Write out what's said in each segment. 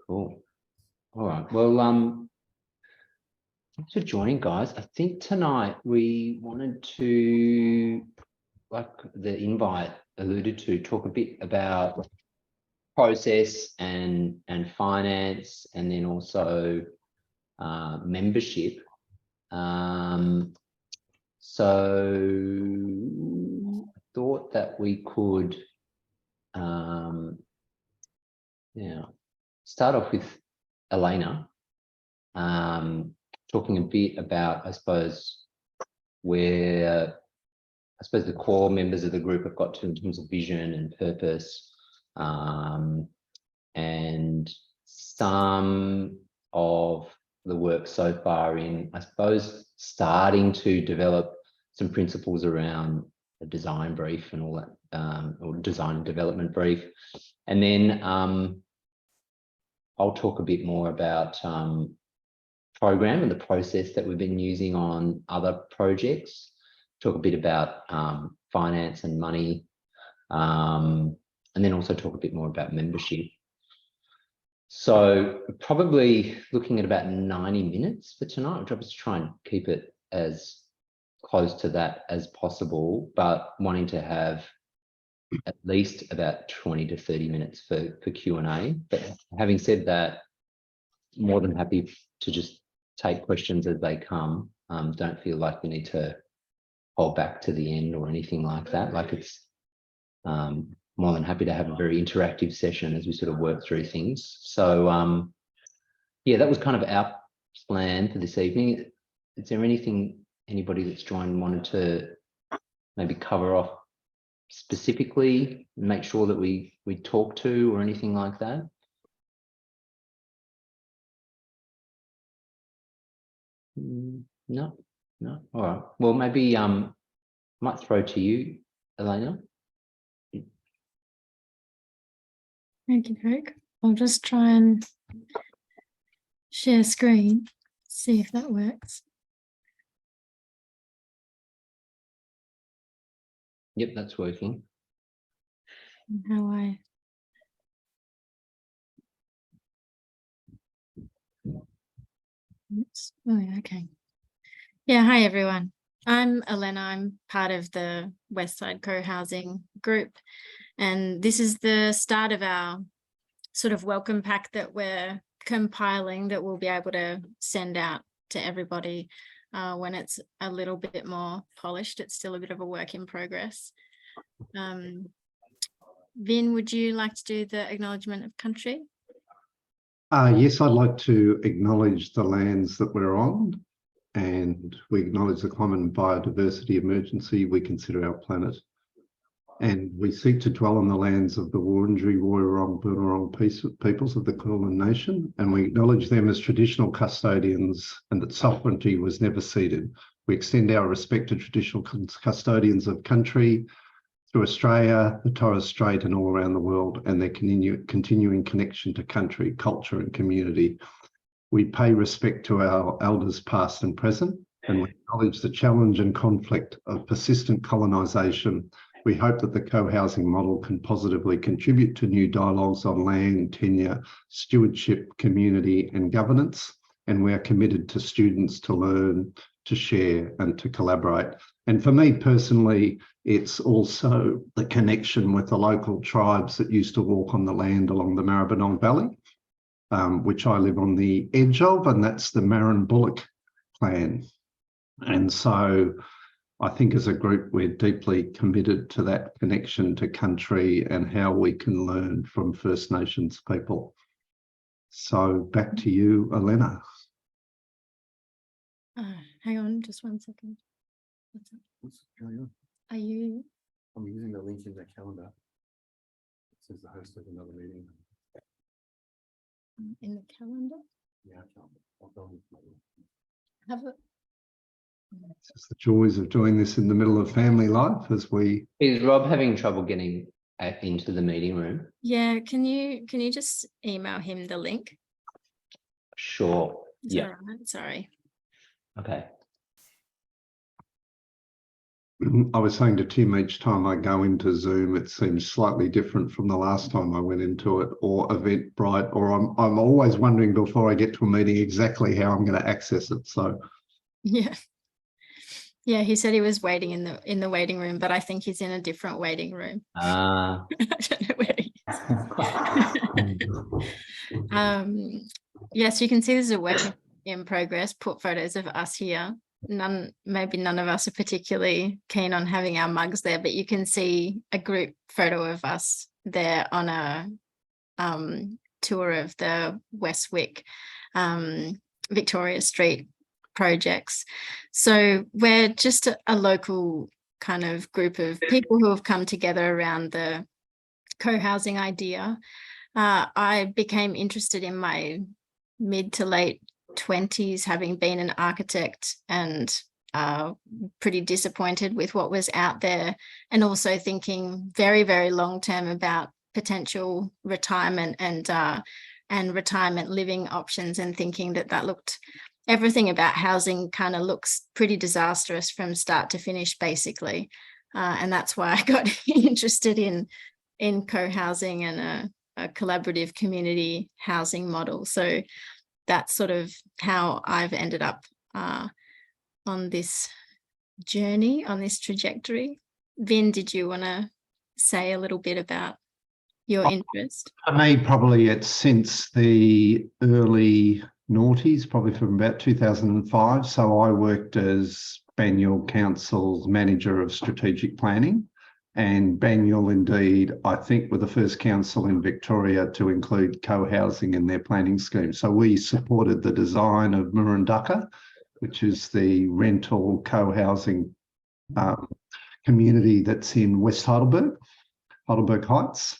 Cool. All right. Well, thanks for joining, guys. I think tonight we wanted to, like the invite alluded to, talk a bit about process and finance, and then also membership. So I thought that we could start off with Elena, talking a bit about, I suppose, where the core members of the group have got to in terms of vision and purpose, and some of the work so far in, I suppose, starting to develop some principles around a design brief and all that, or design and development brief. And then I'll talk a bit more about program and the process that we've been using on other projects, talk a bit about finance and money, and then also talk a bit more about membership. So probably looking at about 90 minutes for tonight. I'll just try and keep it as close to that as possible, but wanting to have at least about 20 to 30 minutes for Q&A. But having said that, more than happy to just take questions as they come. Don't feel like we need to hold back to the end or anything like that. Like, it's more than happy to have a very interactive session as we sort of work through things. So yeah, that was kind of our plan for this evening. Is there anything anybody that's joined wanted to maybe cover off specifically, make sure that we talk to, or anything like that? No. All right. Well, maybe might throw to you, Elena. Thank you, Craig. I'll just try and share screen, see if that works. Yep, that's working. And how I oops. Oh, yeah, okay. Yeah, hi everyone. I'm Elena. I'm part of the Westside Cohousing group, and this is the start of our sort of welcome pack that we're compiling, that we'll be able to send out to everybody when it's a little bit more polished. It's still a bit of a work in progress. Vin, would you like to do the acknowledgement of country? Yes, I'd like to acknowledge the lands that we're on, and we acknowledge the common biodiversity emergency we consider our planet. And we seek to dwell on the lands of the Wurundjeri Woiwurrung Boonwurrung peoples of the Kulin Nation, and we acknowledge them as traditional custodians, and that sovereignty was never ceded. We extend our respect to traditional custodians of country through Australia, the Torres Strait, and all around the world, and their continuing connection to country, culture, and community. We pay respect to our elders past and present, and we acknowledge the challenge and conflict of persistent colonisation. We hope that the co-housing model can positively contribute to new dialogues on land, tenure, stewardship, community, and governance. And we are committed to students to learn, to share, and to collaborate. And for me personally, it's also the connection with the local tribes that used to walk on the land along the Maribyrnong Valley, which I live on the edge of, and that's the Marin-Bullock clan. And so I think as a group, we're deeply committed to that connection to country and how we can learn from First Nations people. So back to you, Elena. Hang on, just 1 second. What's going on? Are you? I'm using the link in the calendar. It says the host of another meeting. In the calendar? Yeah, I'll go with my Have it. It's just the joys of doing this in the middle of family life as we... Is Rob having trouble getting into the meeting room? Yeah, can you just email him the link? Sure. Is Yeah. that all right? Sorry. Okay. I was saying to Tim, each time I go into Zoom, it seems slightly different from the last time I went into it, or Eventbrite, or I'm always wondering before I get to a meeting exactly how I'm going to access it. So Yeah. Yeah, he said he was waiting in the waiting room, but I think he's in a different waiting room. Ah, I don't know where he is. Yes, you can see this is a work in progress. Put photos of us here. Maybe none of us are particularly keen on having our mugs there, but you can see a group photo of us there on a tour of the Westwick Victoria Street projects. So we're just a local kind of group of people who have come together around the co-housing idea. I became interested in my mid to late 20s, having been an architect, and pretty disappointed with what was out there, and also thinking very, very long term about potential retirement and retirement living options, and thinking that looked, everything about housing kind of looks pretty disastrous from start to finish, basically. And that's why I got interested in co-housing and a collaborative community housing model. So that's sort of how I've ended up on this journey, on this trajectory. Vin, did you want to say a little bit about your interest? for me, probably it's since the early noughties, probably from about 2005. So I worked as Banyule Council's manager of strategic planning. And Banyule, indeed, I think, were the first council in Victoria to include co-housing in their planning scheme. So we supported the design of Murunducka, which is the rental co-housing community that's in West Heidelberg Heights.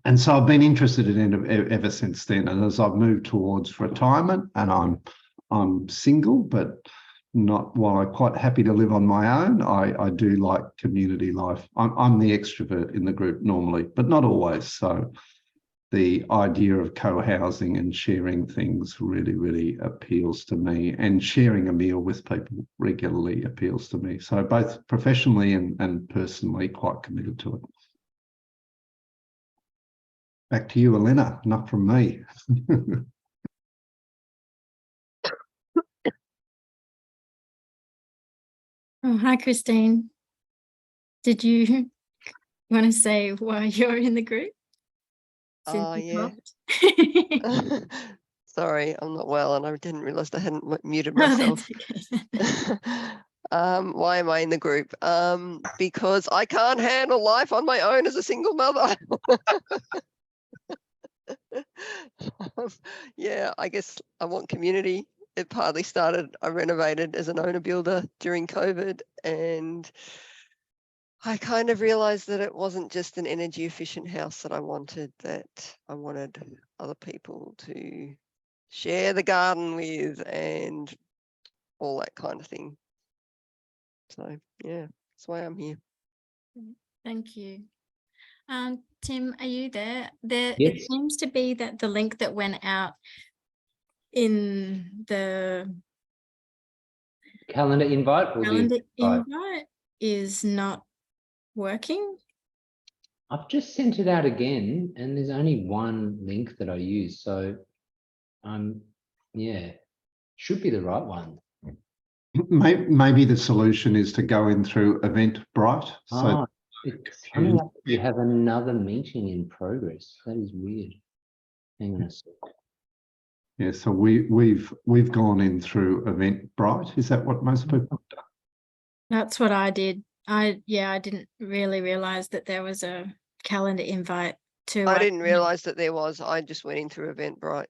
And so I've been interested in it ever since then. And as I've moved towards retirement, and I'm single, but not, while I'm quite happy to live on my own, I do like community life. I'm the extrovert in the group normally, but not always. So the idea of co-housing and sharing things really, really appeals to me, and sharing a meal with people regularly appeals to me. So both professionally and personally, quite committed to it. Back to you, Elena, enough from me. Oh, hi, Christine. Did you want to say why you're in the group? Yeah. Popped? Sorry, I'm not well, and I didn't realize I hadn't muted Oh, that's myself. okay. Why am I in the group? Because I can't handle life on my own as a single mother. Yeah, I guess I want community. It partly started, I renovated as an owner builder during COVID, and I kind of realized that it wasn't just an energy efficient house that I wanted other people to share the garden with and all that kind of thing. So yeah, that's why I'm here. Thank you. Tim, are you there? It Yes. seems to be that the link that went out in the calendar invite or calendar the invite? invite is not working. I've just sent it out again, and there's only one link that I use. So, yeah, should be the right one. Maybe the solution is to go in through Eventbrite. So It's coming up. You have another meeting in progress. That is weird. Hang on a sec. yeah, so we've gone in through Eventbrite. Is that what most people have done? That's what I did. I didn't really realize that there was a calendar invite to. I didn't realize that there was. I just went in through Eventbrite.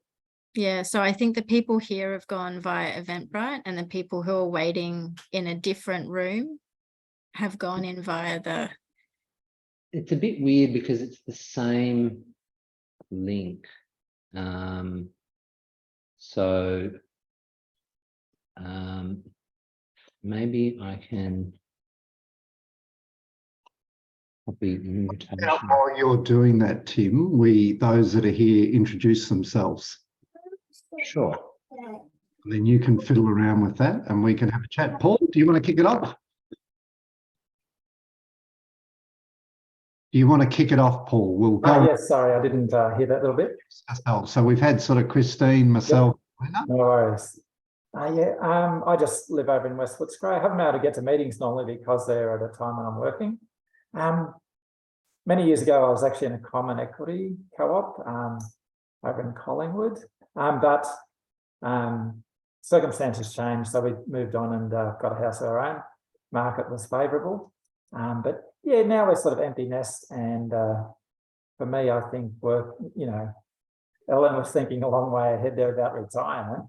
Yeah, so I think the people here have gone via Eventbrite, and the people who are waiting in a different room have gone in via the. It's a bit weird because it's the same link. So maybe I can copy an invitation. While you're doing that, Tim, those that are here introduce themselves. Sure. And then you can fiddle around with that and we can have a chat. Paul, do you want to kick it off? do you want to kick it off, Paul? We'll go. Yes, sorry, I didn't hear that little bit. Ourselves. So we've had sort of Christine, myself, Lena. No worries. I just live over in West Footscray. I haven't been able to get to meetings normally because they're at a time when I'm working. Many years ago, I was actually in a common equity co-op over in Collingwood, but circumstances changed, so we moved on and got a house of our own. Market was favourable, but yeah, now we're sort of empty nest, and for me, I think work. You know, Ellen was thinking a long way ahead there about retirement,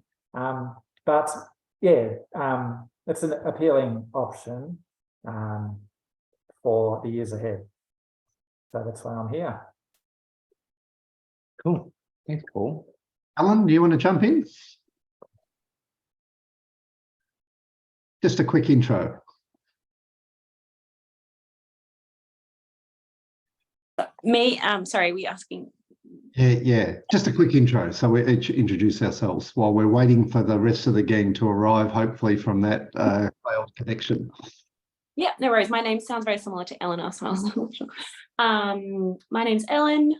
but yeah, it's an appealing option for the years ahead. So that's why I'm here. Cool. Thanks, Paul. Alan, do you want to jump in? Just a quick intro. Me, sorry, we asking? Yeah, just a quick intro. So we each introduce ourselves while we're waiting for the rest of the gang to arrive, hopefully from that failed connection. Yeah, no worries. My name sounds very similar to Eleanor, so I was not sure. My name's Ellen.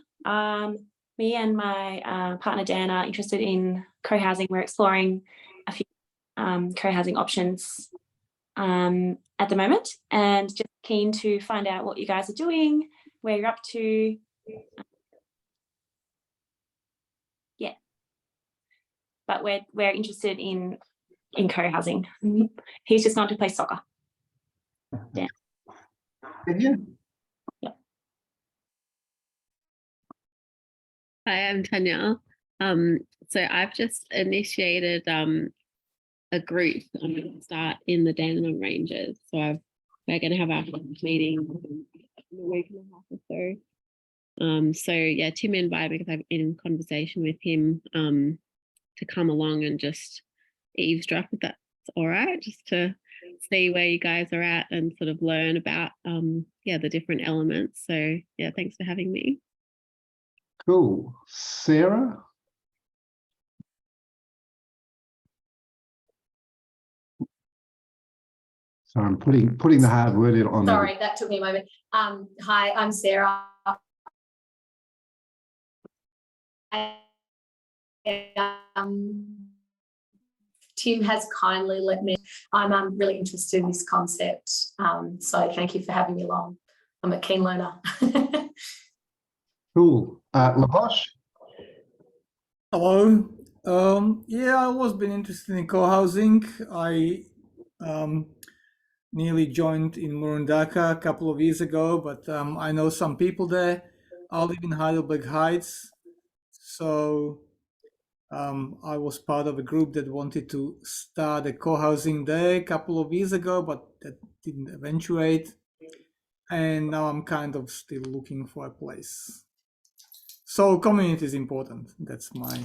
Me and my partner Dan are interested in co-housing. We're exploring a few co-housing options at the moment, and just keen to find out what you guys are doing, where you're up to. Yeah, but we're interested in co-housing. He's just gone to play soccer. Yeah. Yeah. Hi, I'm Tanya. So I've just initiated a group. I'm going to start in the Dandenong Ranges. So we're going to have our first meeting in a week and a half or so. So yeah, Tim invited me because I'm in conversation with him to come along and just eavesdrop, if that's all right, just to see where you guys are at and sort of learn about the different elements. So yeah, thanks for having me. Cool. Sarah? So I'm putting the hard word on. Sorry, that took me a moment. Hi, I'm Sarah. Tim has kindly let me. I'm really interested in this concept. So thank you for having me along. I'm a keen learner. Cool. Lavosh? Hello. Yeah, I've always been interested in co-housing. I nearly joined in Murundaka a couple of years ago, but I know some people there. I live in Heidelberg Heights, so I was part of a group that wanted to start a co-housing there a couple of years ago, but that didn't eventuate. And now I'm kind of still looking for a place. So community is important. That's my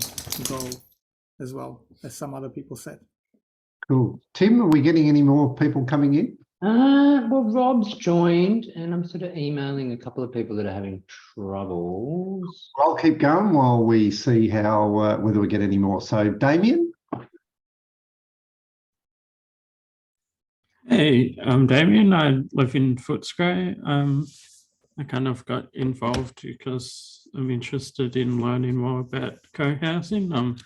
goal as well, as some other people said. Cool. Tim, are we getting any more people coming in? Well, Rob's joined, and I'm sort of emailing a couple of people that are having troubles. I'll keep going while we see how whether we get any more. So, Damien? Hey, I'm Damien. I live in Footscray. I kind of got involved because I'm interested in learning more about co-housing.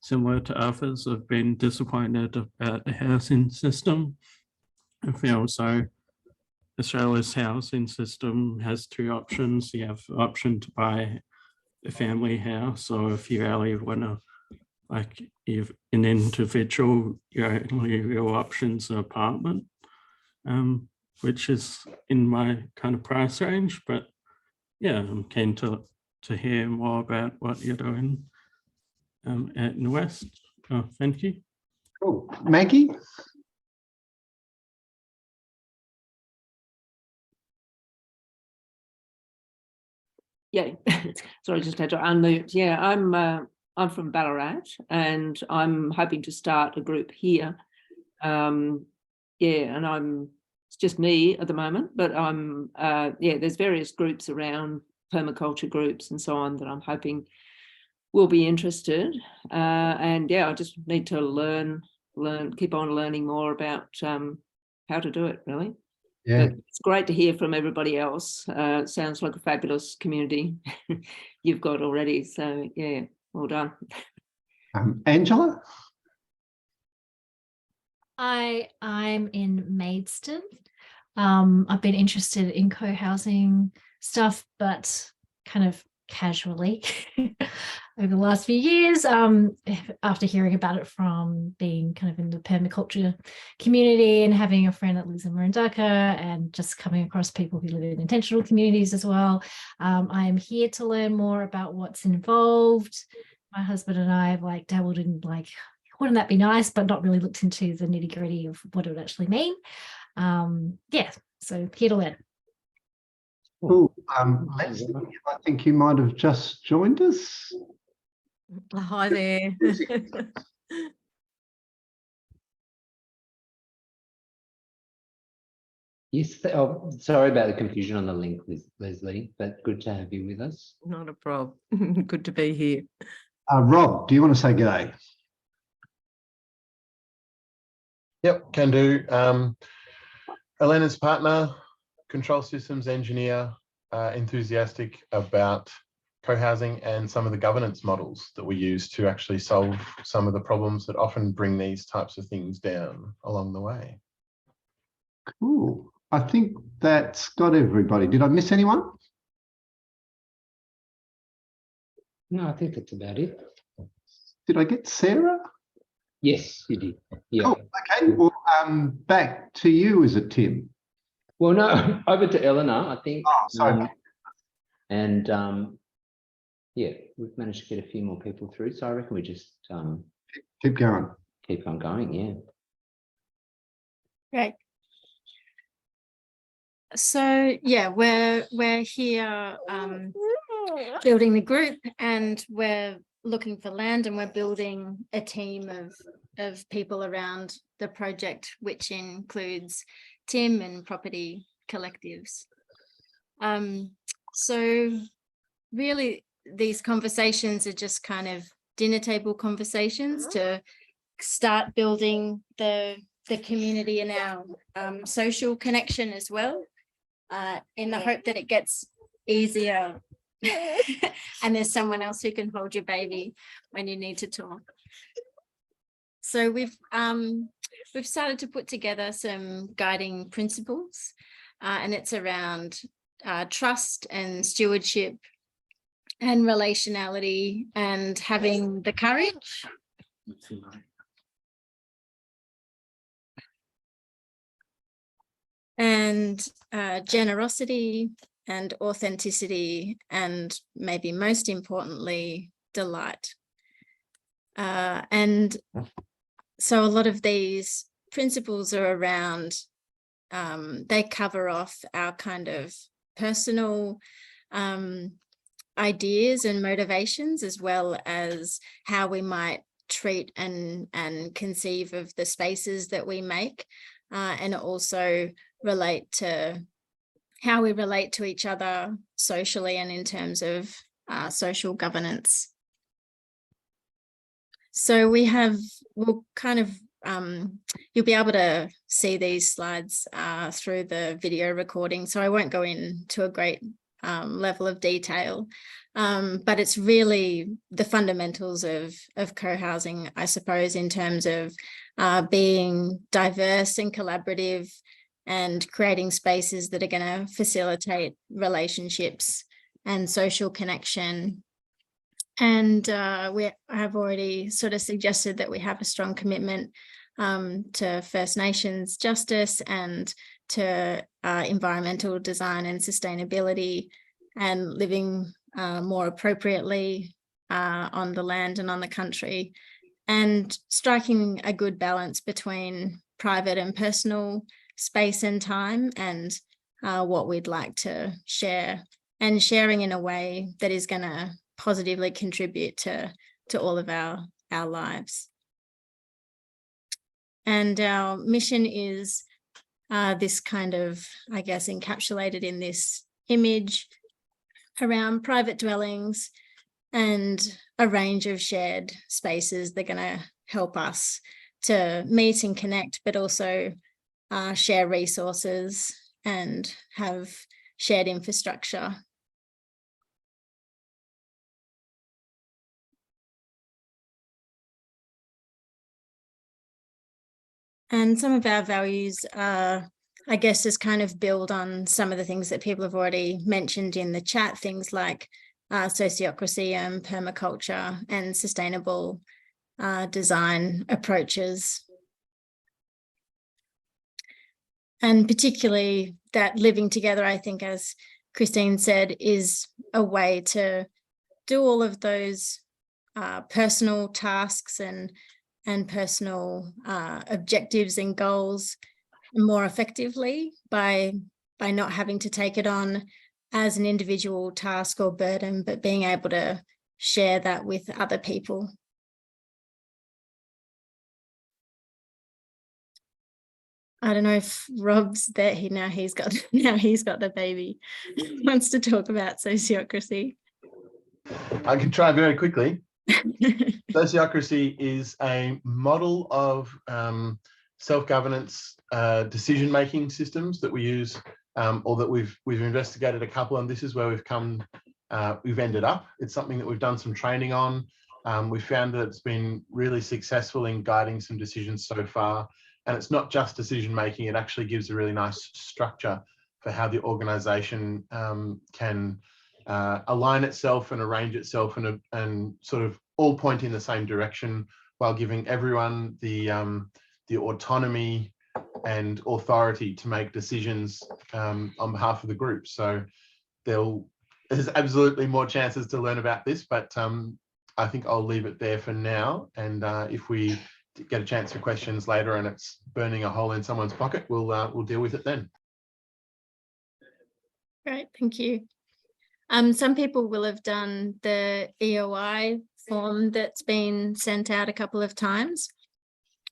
Similar to others, I've been disappointed about the housing system. I feel so Australia's housing system has two options. You have the option to buy a family house, or if you really want to, like, if an individual, your only real option's an apartment, which is in my kind of price range. But yeah, I'm keen to hear more about what you're doing out in the West. Thank you. Cool. Maggie? Yeah, sorry, just had to unmute. Yeah, I'm from Ballarat, and I'm hoping to start a group here. And it's just me at the moment, but there's various groups around, permaculture groups and so on, that I'm hoping will be interested. And yeah, I just need to learn, keep on learning more about how to do it, really. Yeah. But it's great to hear from everybody else. It sounds like a fabulous community you've got already. So yeah, well done. Angela? I'm in Maidstone. I've been interested in co-housing stuff, but kind of casually over the last few years, after hearing about it from being kind of in the permaculture community and having a friend that lives in Murundaka and just coming across people who live in intentional communities as well. I am here to learn more about what's involved. My husband and I have like dabbled in like, wouldn't that be nice, but not really looked into the nitty gritty of what it would actually mean. Yeah, so here to learn. Cool. Leslie, I think you might have just joined us. Hi there. Yes, oh, sorry about the confusion on the link, Leslie, but good to have you with us. Not a problem. Good to be here. Rob, do you want to say g'day? Yep, can do. Elena's partner, control systems engineer, enthusiastic about co-housing and some of the governance models that we use to actually solve some of the problems that often bring these types of things down along the way. Cool. I think that's got everybody. Did I miss anyone? No, I think that's about it. Did I get Sarah? Yes, you did. Yeah. Cool. Okay. Well, back to you, is it, Tim? Well, no, over to Eleanor, I think. Oh, sorry. Yeah, we've managed to get a few more people through, so I reckon we just keep going. Keep on going, yeah. Great. So yeah, we're here building the group, and we're looking for land, and we're building a team of people around the project, which includes Tim and property collectives. So really these conversations are just kind of dinner table conversations to start building the community and our social connection as well, in the hope that it gets easier and there's someone else who can hold your baby when you need to talk. So we've started to put together some guiding principles, and it's around trust and stewardship and relationality and having the courage and generosity and authenticity, and maybe most importantly, delight. And so a lot of these principles are around, they cover off our kind of personal ideas and motivations, as well as how we might treat and conceive of the spaces that we make, and also relate to how we relate to each other socially and in terms of social governance. So we'll kind of, you'll be able to see these slides through the video recording, so I won't go into a great level of detail, but it's really the fundamentals of co-housing, I suppose, in terms of being diverse and collaborative and creating spaces that are going to facilitate relationships and social connection. And I have already sort of suggested that we have a strong commitment to First Nations justice and to environmental design and sustainability, and living more appropriately on the land and on the country, and striking a good balance between private and personal space and time, and what we'd like to share, and sharing in a way that is going to positively contribute to all of our lives. And our mission is this kind of, I guess, encapsulated in this image around private dwellings and a range of shared spaces that are going to help us to meet and connect, but also share resources and have shared infrastructure. And some of our values are, I guess, just kind of build on some of the things that people have already mentioned in the chat, things like sociocracy and permaculture and sustainable design approaches. And particularly that living together, I think, as Christine said, is a way to do all of those personal tasks and personal objectives and goals more effectively by not having to take it on as an individual task or burden, but being able to share that with other people. I don't know if Rob's there. He's got the baby. Wants to talk about sociocracy. I can try very quickly. Sociocracy is a model of self-governance decision-making systems that we use, or that we've investigated a couple, and this is where we've ended up. It's something that we've done some training on. We found that it's been really successful in guiding some decisions so far. And it's not just decision-making, it actually gives a really nice structure for how the organisation can align itself and arrange itself and sort of all point in the same direction, while giving everyone the autonomy and authority to make decisions on behalf of the group. So there's absolutely more chances to learn about this, but I think I'll leave it there for now. And if we get a chance for questions later and it's burning a hole in someone's pocket, we'll deal with it then. Great, thank you. Some people will have done the EOI form that's been sent out a couple of times.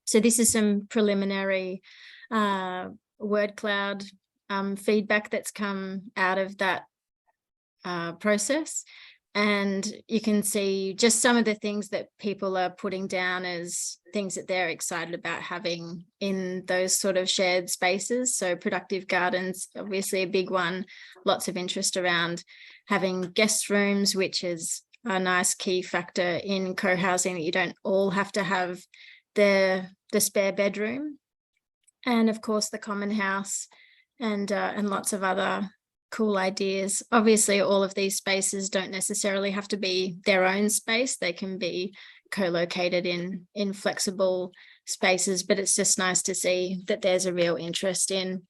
So this is some preliminary word cloud feedback that's come out of that process. And you can see just some of the things that people are putting down as things that they're excited about having in those sort of shared spaces. So productive gardens, obviously a big one, lots of interest around having guest rooms, which is a nice key factor in co-housing, that you don't all have to have the spare bedroom. And of course the common house and lots of other cool ideas. Obviously, all of these spaces don't necessarily have to be their own space. They can be co-located in flexible spaces, but it's just nice to see that there's a real interest in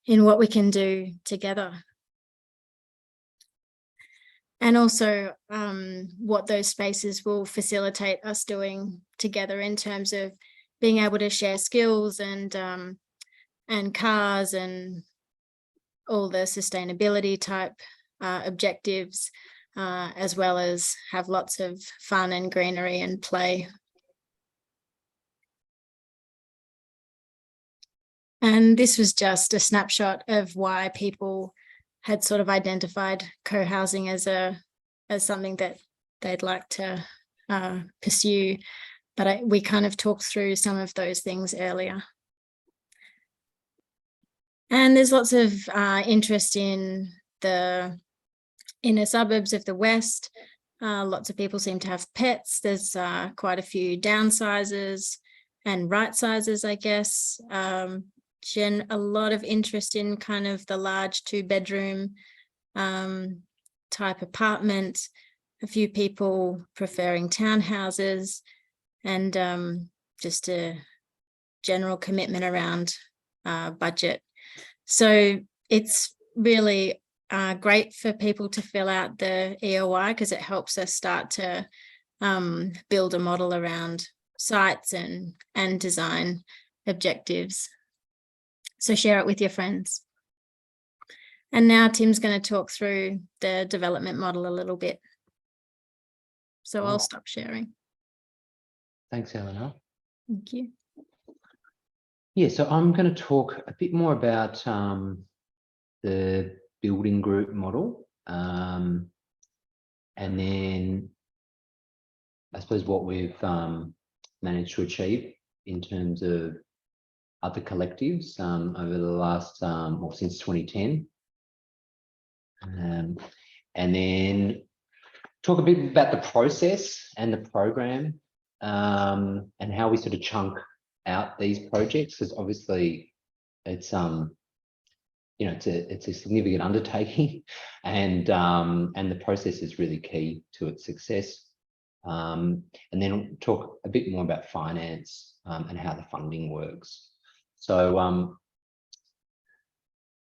what we can do together. And also what those spaces will facilitate us doing together in terms of being able to share skills and cars and all the sustainability type objectives, as well as have lots of fun and greenery and play. And this was just a snapshot of why people had sort of identified co-housing as something that they'd like to pursue. But we kind of talked through some of those things earlier. And there's lots of interest in the inner suburbs of the West. Lots of people seem to have pets. There's quite a few downsizes and right sizes, I guess. A lot of interest in kind of the large 2-bedroom type apartment. A few people preferring townhouses, and just a general commitment around budget. So it's really great for people to fill out the EOI, because it helps us start to build a model around sites and design objectives. So share it with your friends. And now Tim's going to talk through the development model a little bit. So I'll stop sharing. Thanks, Eleanor. Thank you. Yeah, so I'm going to talk a bit more about the building group model, and then I suppose what we've managed to achieve in terms of other collectives over the last, well, since 2010. And then talk a bit about the process and the program, and how we sort of chunk out these projects, because obviously it's you know, it's a significant undertaking, and the process is really key to its success. And then talk a bit more about finance and how the funding works. So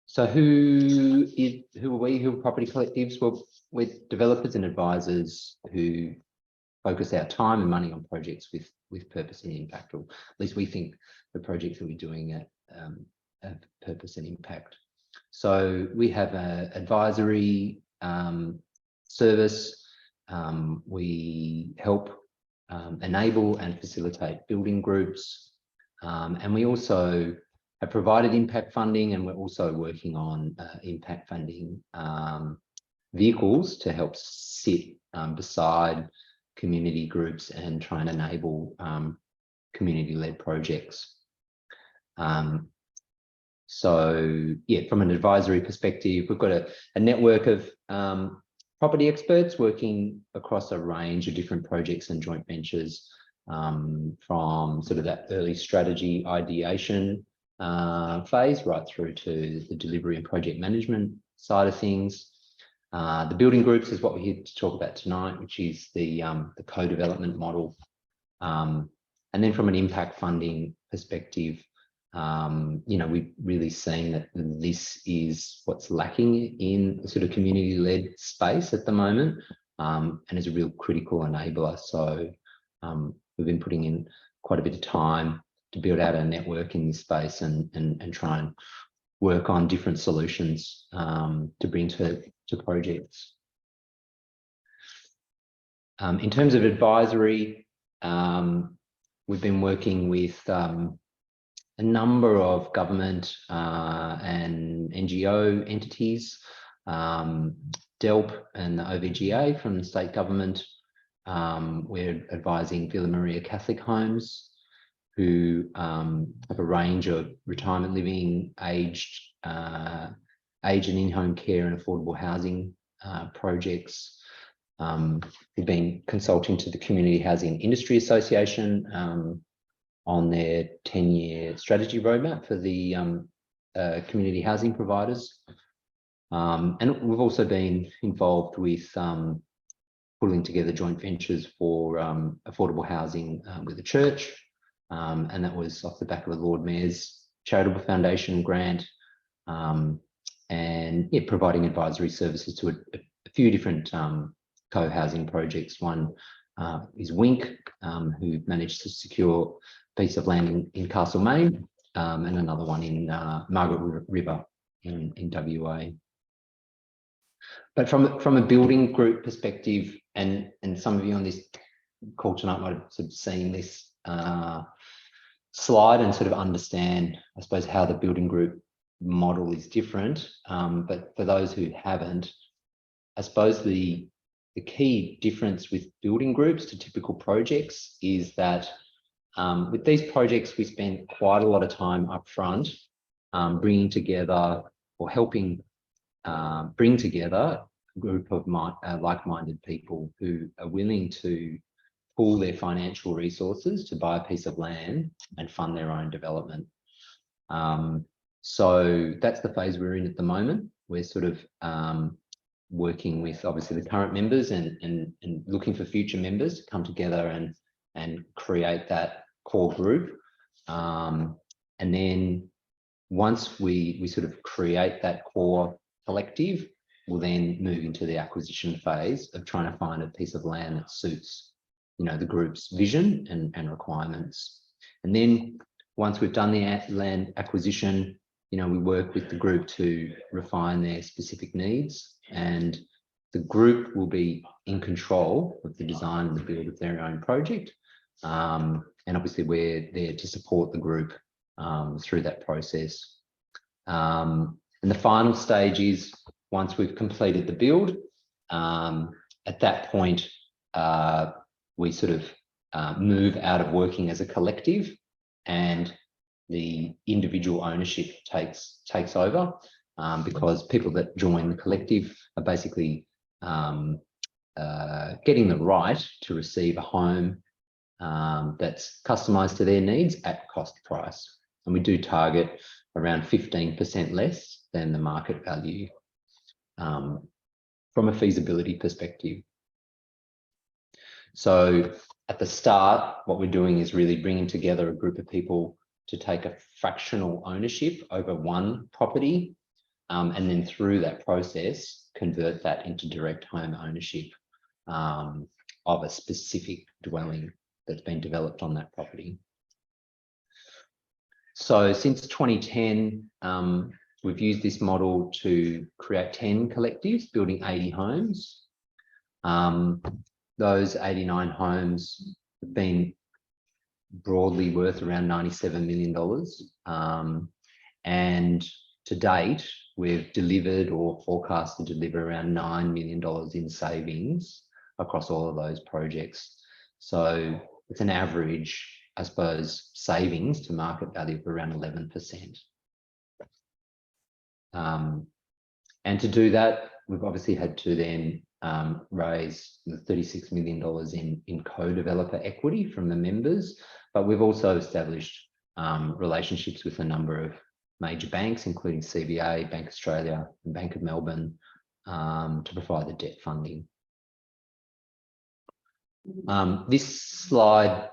so who are we? Who are property collectives? Well, we're developers and advisors who focus our time and money on projects with purpose and impact, or at least we think the projects that we're doing have purpose and impact. So we have an advisory service. We help enable and facilitate building groups, and we also have provided impact funding, and we're also working on impact funding vehicles to help sit beside community groups and try and enable community-led projects. So yeah, from an advisory perspective, we've got a network of property experts working across a range of different projects and joint ventures, from sort of that early strategy ideation phase right through to the delivery and project management side of things. The building groups is what we're here to talk about tonight, which is the co-development model. And then from an impact funding perspective, you know, we've really seen that this is what's lacking in the sort of community-led space at the moment, and is a real critical enabler. So we've been putting in quite a bit of time to build out a network in this space and try and work on different solutions to bring to projects. In terms of advisory, we've been working with a number of government and NGO entities, DELP and the OVGA from the state government. We're advising Villa Maria Catholic Homes, who have a range of retirement living, aged and in-home care and affordable housing projects. We've been consulting to the Community Housing Industry Association on their 10-year strategy roadmap for the community housing providers. And we've also been involved with pulling together joint ventures for affordable housing with the church. And that was off the back of the Lord Mayor's Charitable Foundation grant, and yeah, providing advisory services to a few different co-housing projects. One is Wink, who managed to secure a piece of land in Castlemaine, and another one in Margaret River in WA. But from a building group perspective, and some of you on this call tonight might have sort of seen this slide and sort of understand, I suppose, how the building group model is different. But for those who haven't, I suppose the key difference with building groups to typical projects is that with these projects, we spend quite a lot of time up front bringing together or helping bring together a group of like-minded people who are willing to pool their financial resources to buy a piece of land and fund their own development. So that's the phase we're in at the moment. We're sort of working with obviously the current members and looking for future members to come together and create that core group. And then once we sort of create that core collective, we'll then move into the acquisition phase of trying to find a piece of land that suits, you know, the group's vision and requirements. And then once we've done the land acquisition, you know, we work with the group to refine their specific needs, and the group will be in control of the design and the build of their own project. And obviously we're there to support the group through that process. And the final stage is once we've completed the build, at that point, we sort of move out of working as a collective and the individual ownership takes over, because people that join the collective are basically getting the right to receive a home that's customised to their needs at cost price. And we do target around 15% less than the market value from a feasibility perspective. So at the start, what we're doing is really bringing together a group of people to take a fractional ownership over one property, and then through that process, convert that into direct home ownership of a specific dwelling that's been developed on that property. So since 2010, we've used this model to create 10 collectives, building 80 homes. Those 89 homes have been broadly worth around $97 million. And to date, we've delivered or forecast to deliver around $9 million in savings across all of those projects. So it's an average, I suppose, savings to market value of around 11%. And to do that, we've obviously had to then raise the $36 million in co-developer equity from the members, but we've also established relationships with a number of major banks, including CBA, Bank Australia, and Bank of Melbourne, to provide the debt funding. This slide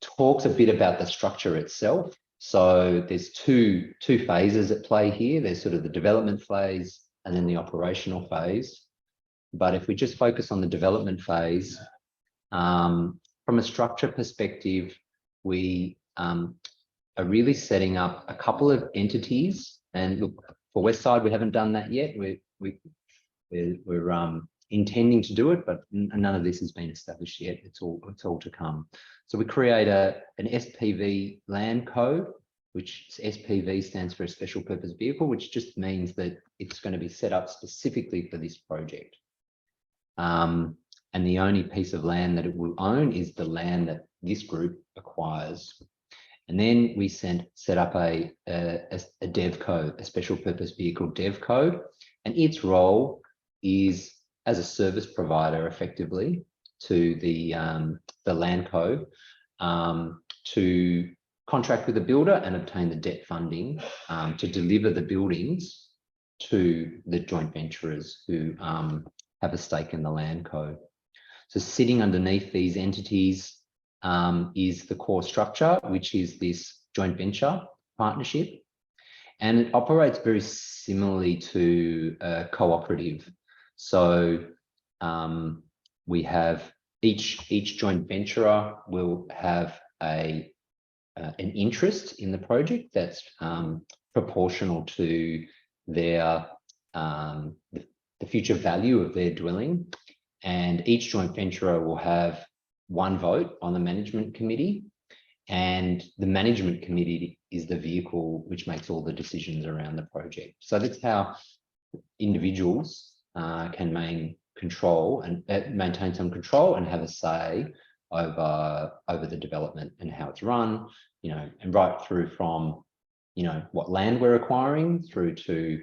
talks a bit about the structure itself. So there's two phases at play here. There's sort of the development phase and then the operational phase. But if we just focus on the development phase, from a structure perspective, we are really setting up a couple of entities. And look, for Westside, we haven't done that yet. We're intending to do it, but none of this has been established yet. It's all to come. So we create an SPV land code, which SPV stands for a special purpose vehicle, which just means that it's going to be set up specifically for this project. And the only piece of land that it will own is the land that this group acquires. And then we set up a dev code, a special purpose vehicle dev code, and its role is as a service provider, effectively, to the land code, to contract with a builder and obtain the debt funding to deliver the buildings to the joint venturers who have a stake in the land code. So sitting underneath these entities is the core structure, which is this joint venture partnership. And it operates very similarly to a cooperative. So we have each joint venturer will have an interest in the project that's proportional to their the future value of their dwelling, and each joint venturer will have one vote on the management committee, and the management committee is the vehicle which makes all the decisions around the project. So that's how individuals can maintain some control and have a say over the development and how it's run, and right through from, what land we're acquiring through to,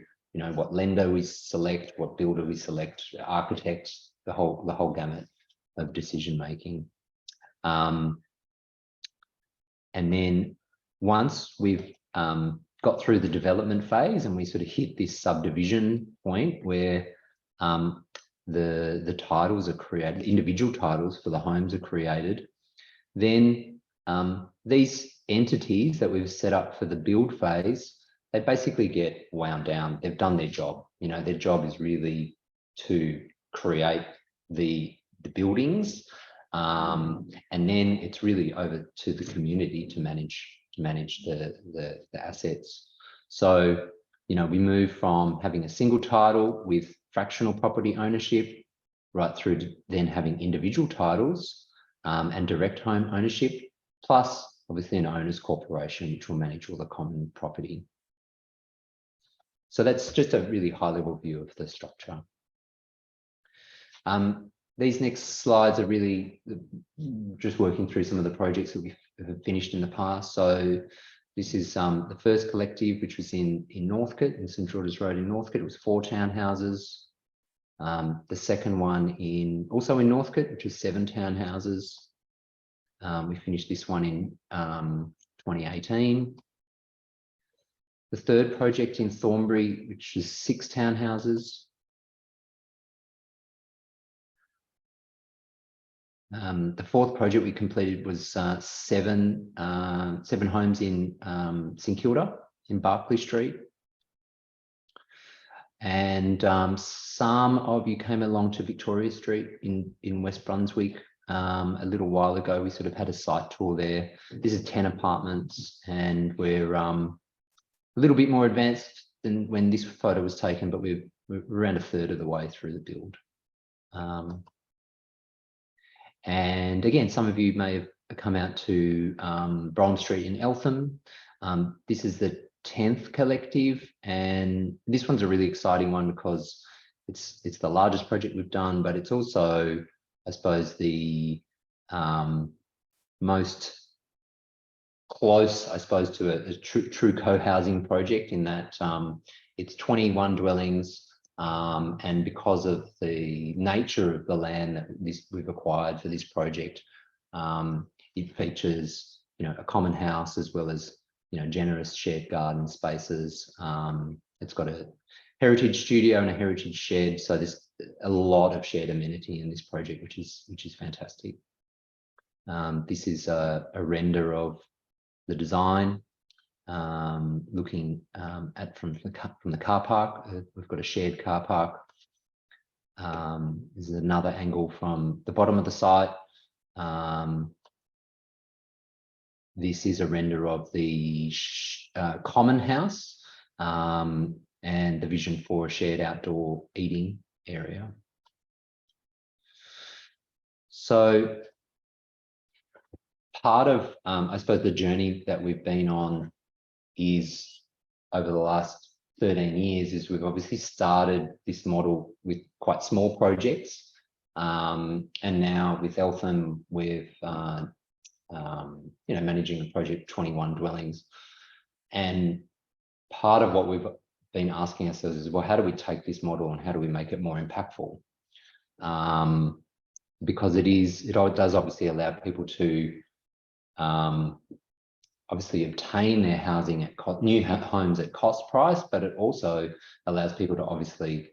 what lender we select, what builder we select, architect, the whole gamut of decision making. And then once we've got through the development phase and we sort of hit this subdivision point where the titles are created, individual titles for the homes are created, then these entities that we've set up for the build phase, they basically get wound down. They've done their job. Their job is really to create the buildings, and then it's really over to the community to manage the assets. So we move from having a single title with fractional property ownership right through to then having individual titles and direct home ownership, plus obviously an owner's corporation which will manage all the common property. So that's just a really high level view of the structure. These next slides are really just working through some of the projects that we've finished in the past. So This is the first collective, which was in Northcote, in St George's Road in Northcote. It was 4 townhouses. The second one also in Northcote, which is 7 townhouses. We finished this one in 2018. The third project in Thornbury, which is 6 townhouses. The fourth project we completed was 7 homes in St Kilda in Barclay Street. And some of you came along to Victoria Street in West Brunswick a little while ago. We sort of had a site tour there. This is 10 apartments, and we're a little bit more advanced than when this photo was taken, but we're around a third of the way through the build. And again, some of you may have come out to Brougham Street in Eltham. This is the 10th collective, and this one's a really exciting one because it's the largest project we've done, but it's also, I suppose, the most close, I suppose, to a true co-housing project, in that it's 21 dwellings, and because of the nature of the land that we've acquired for this project, it features, a common house as well as, generous shared garden spaces. It's got a heritage studio and a heritage shed, so there's a lot of shared amenity in this project, which is fantastic. This is a render of the design, looking at from the car park. We've got a shared car park. This is another angle from the bottom of the site. This is a render of the common house and the vision for a shared outdoor eating area. So part of, I suppose, the journey that we've been on is, over the last 13 years, is we've obviously started this model with quite small projects. And now with Eltham, we've managing a project 21 dwellings. And part of what we've been asking ourselves is, well, how do we take this model and how do we make it more impactful? Because it does obviously allow people to obviously obtain their housing at new homes at cost price, but it also allows people to obviously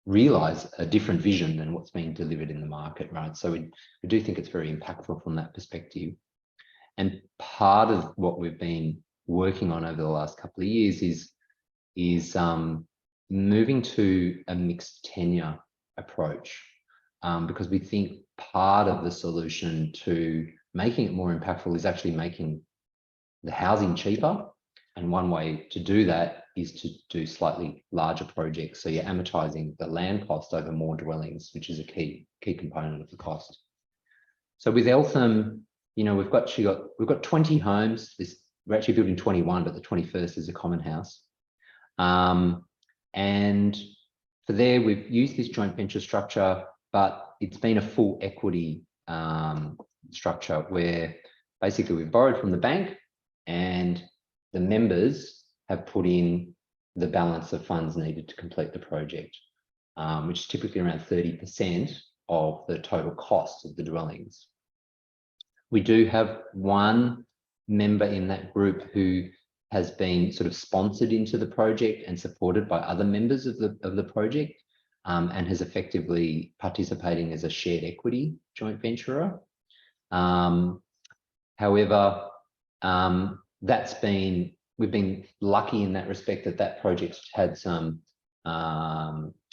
realise a different vision than what's being delivered in the market, right? So we do think it's very impactful from that perspective. And part of what we've been working on over the last couple of years is moving to a mixed tenure approach, because we think part of the solution to making it more impactful is actually making the housing cheaper. And one way to do that is to do slightly larger projects. So you're amortizing the land cost over more dwellings, which is a key component of the cost. So with Eltham, we've got 20 homes. We're actually building 21, but the 21st is a common house. And for there, we've used this joint venture structure, but it's been a full equity structure where basically we've borrowed from the bank and the members have put in the balance of funds needed to complete the project, which is typically around 30% of the total cost of the dwellings. We do have one member in that group who has been sort of sponsored into the project and supported by other members of the project, and has effectively participating as a shared equity joint venturer. However, we've been lucky in that respect that project's had some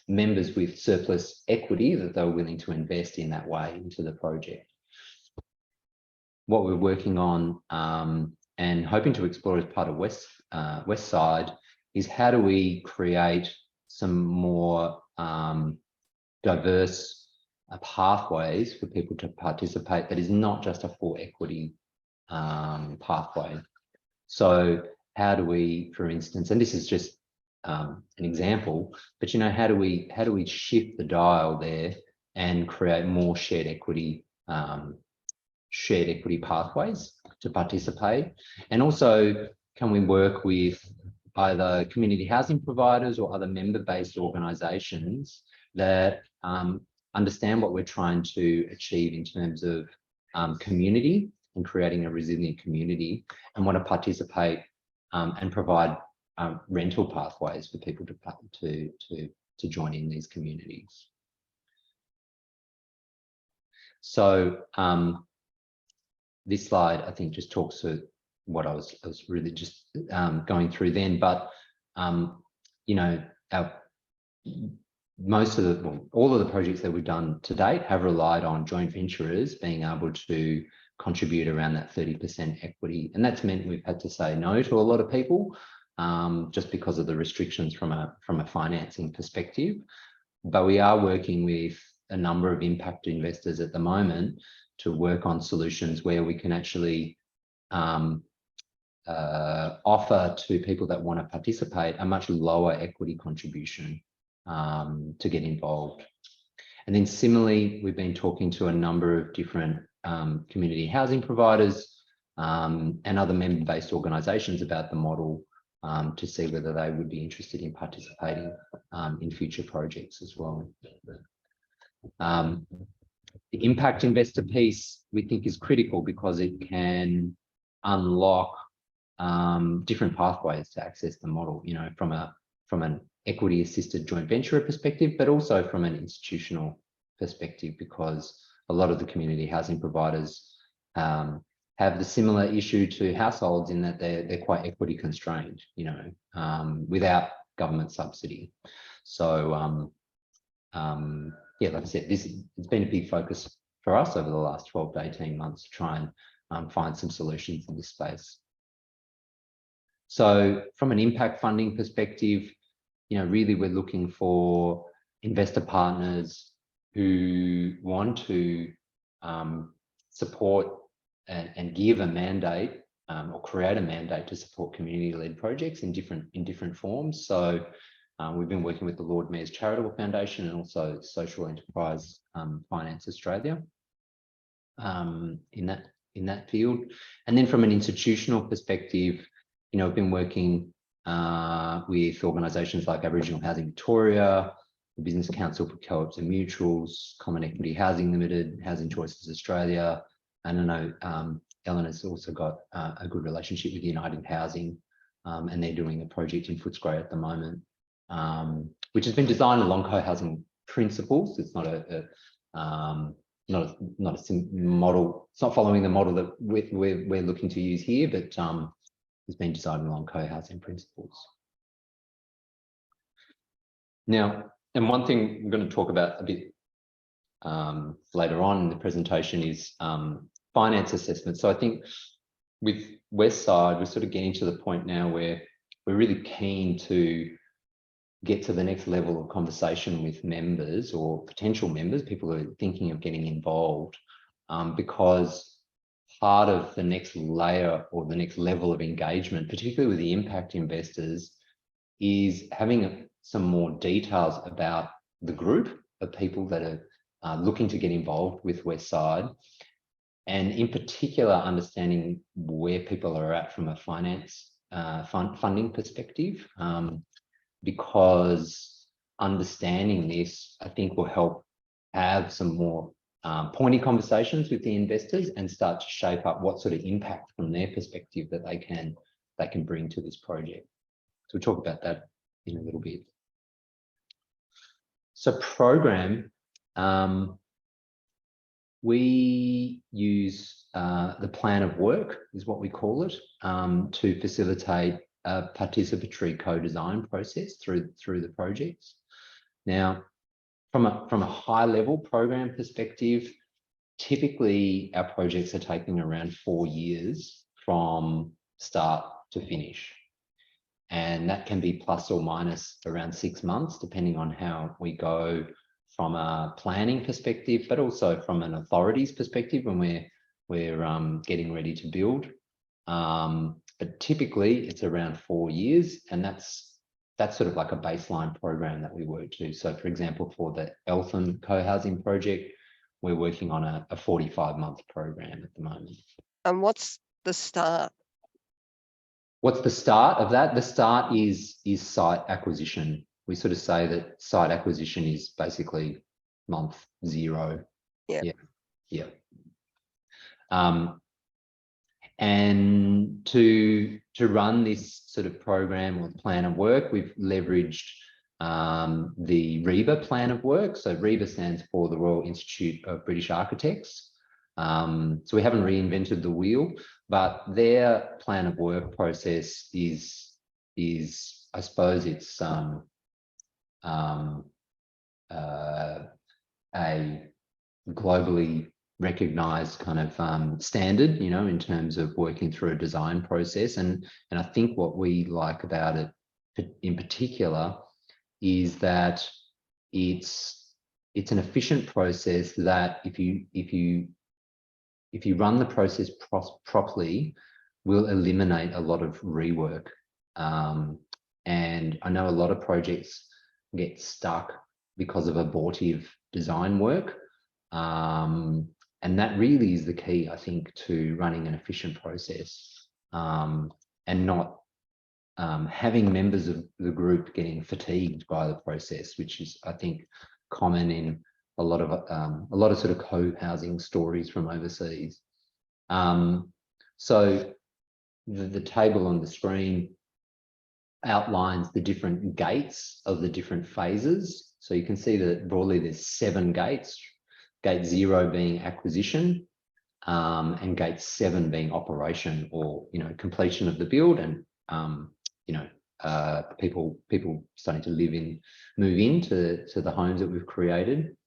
members with surplus equity that they were willing to invest in that way into the project. What we're working on and hoping to explore as part of Westside is, how do we create some more diverse pathways for people to participate that is not just a full equity pathway. So how do we, for instance, and this is just an example, but how do we shift the dial there and create more shared equity shared equity pathways to participate? And also, can we work with either community housing providers or other member-based organisations that understand what we're trying to achieve in terms of community and creating a resilient community, and want to participate and provide rental pathways for people to join in these communities. So this slide, I think, just talks to what I was really just going through then. But you know, all of the projects that we've done to date have relied on joint venturers being able to contribute around that 30% equity, and that's meant we've had to say no to a lot of people just because of the restrictions from a financing perspective. But we are working with a number of impact investors at the moment to work on solutions where we can actually offer to people that want to participate a much lower equity contribution to get involved. And then similarly, we've been talking to a number of different community housing providers and other member-based organisations about the model to see whether they would be interested in participating in future projects as well. The impact investor piece we think is critical because it can unlock different pathways to access the model, you know, from an equity assisted joint venture perspective, but also from an institutional perspective, because a lot of the community housing providers have the similar issue to households in that they're quite equity constrained, you know, without government subsidy. So yeah, like I said, it's been a big focus for us over the last 12 to 18 months to try and find some solutions in this space. So from an impact funding perspective, you know, really we're looking for investor partners who want to support and give a mandate or create a mandate to support community-led projects in different forms. So we've been working with the Lord Mayor's Charitable Foundation and also Social Enterprise Finance Australia in that field. And then from an institutional perspective, you know, we've been working with organisations like Aboriginal Housing Victoria, the Business Council for Co-ops and Mutuals, Common Equity Housing Limited, Housing Choices Australia, and I know Ellen has also got a good relationship with United Housing, and they're doing a project in Footscray at the moment, which has been designed along co-housing principles. It's not a model. It's not following the model that we're looking to use here, but it's been designed along co-housing principles. Now, and one thing I'm going to talk about a bit later on in the presentation is finance assessment. So I think with Westside, we're sort of getting to the point now where we're really keen to get to the next level of conversation with members or potential members, people who are thinking of getting involved, because part of the next layer or the next level of engagement, particularly with the impact investors, is having some more details about the group of people that are looking to get involved with Westside, and in particular understanding where people are at from a finance funding perspective, because understanding this, I think, will help have some more pointy conversations with the investors and start to shape up what sort of impact from their perspective that they can bring to this project. So we'll talk about that in a little bit. So program, we use the plan of work is what we call it, to facilitate a participatory co-design process through the projects. Now, from a high level program perspective, typically our projects are taking around 4 years from start to finish. And that can be plus or minus around 6 months, depending on how we go from a planning perspective, but also from an authorities perspective when we're getting ready to build. But typically it's around 4 years, and that's sort of like a baseline program that we work to. So for example, for the Eltham co-housing project, we're working on a 45-month program at the moment. And what's the start? What's the start of that? The start is site acquisition. We sort of say that site acquisition is basically month 0. Yeah. Yeah. And to run this sort of program or plan of work, we've leveraged the RIBA plan of work. So RIBA stands for the Royal Institute of British Architects. So we haven't reinvented the wheel, but their plan of work process is I suppose it's a globally recognized kind of standard, you know, in terms of working through a design process. And I think what we like about it in particular is that it's an efficient process that if you run the process properly, will eliminate a lot of rework. And I know a lot of projects get stuck because of abortive design work. And that really is the key, I think, to running an efficient process, and not having members of the group getting fatigued by the process, which is, I think, common in a lot of sort of co-housing stories from overseas. So the table on the screen outlines the different gates of the different phases. So you can see that broadly there's 7 gates. Gate 0 being acquisition, and gate 7 being operation, or, you know, completion of the build, and you know, people starting to move into the homes that we've created.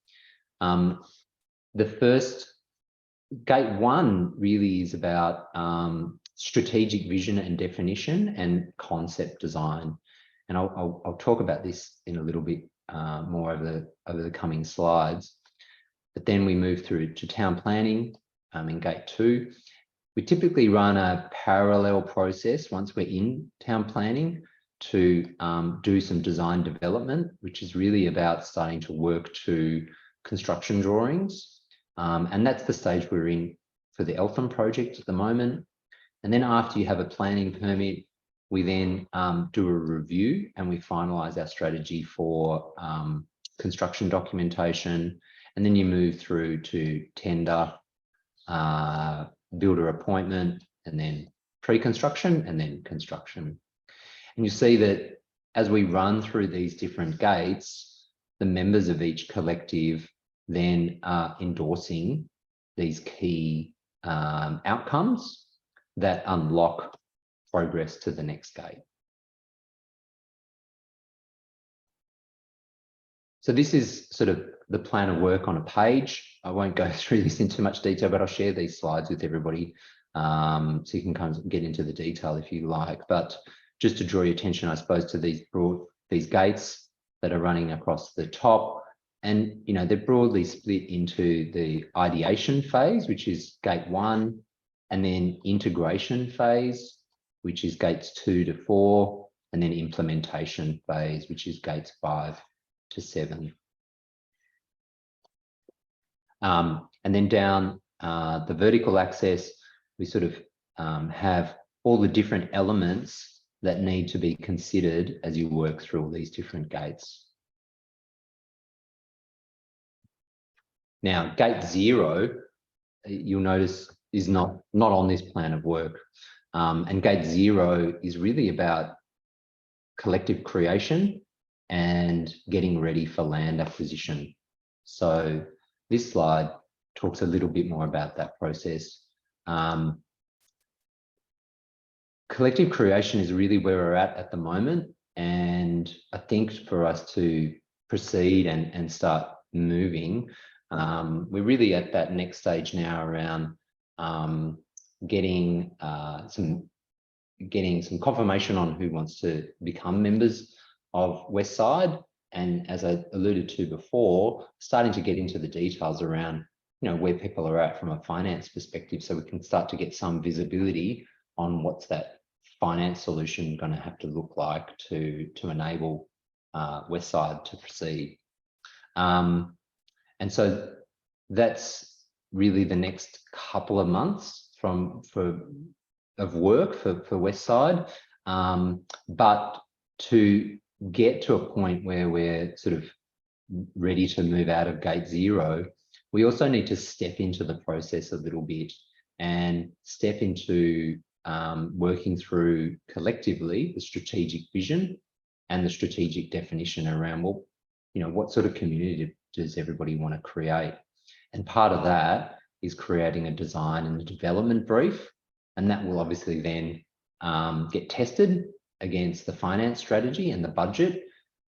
The first gate 1 really is about strategic vision and definition and concept design, and I'll talk about this in a little bit more over the coming slides. But then we move through to town planning in gate 2. We typically run a parallel process once we're in town planning to do some design development, which is really about starting to work to construction drawings. And that's the stage we're in for the Eltham project at the moment. And then after you have a planning permit, we then do a review and we finalise our strategy for construction documentation. And then you move through to tender, builder appointment, and then pre-construction, and then construction. And you see that as we run through these different gates, the members of each collective then are endorsing these key outcomes that unlock progress to the next gate. So this is sort of the plan of work on a page. I won't go through this in too much detail, but I'll share these slides with everybody so you can kind of get into the detail if you like. But just to draw your attention, I suppose, to these gates that are running across the top. And, you know, they're broadly split into the ideation phase, which is gate 1, and then integration phase, which is gates 2 to 4, and then implementation phase, which is gates 5 to 7. And then down the vertical axis, we sort of have all the different elements that need to be considered as you work through all these different gates. Now, gate 0, you'll notice, is not on this plan of work. And gate 0 is really about collective creation and getting ready for land acquisition. So this slide talks a little bit more about that process. Collective creation is really where we're at the moment. And I think for us to proceed and start moving, we're really at that next stage now around getting some confirmation on who wants to become members of Westside, and as I alluded to before, starting to get into the details around, you know, where people are at from a finance perspective, so we can start to get some visibility on what's that finance solution going to have to look like to enable Westside to proceed. And so that's really the next couple of months of work for Westside. But to get to a point where we're sort of ready to move out of gate zero, we also need to step into the process a little bit and step into working through collectively the strategic vision and the strategic definition around, well, what sort of community does everybody want to create? And part of that is creating a design and a development brief, and that will obviously then get tested against the finance strategy and the budget.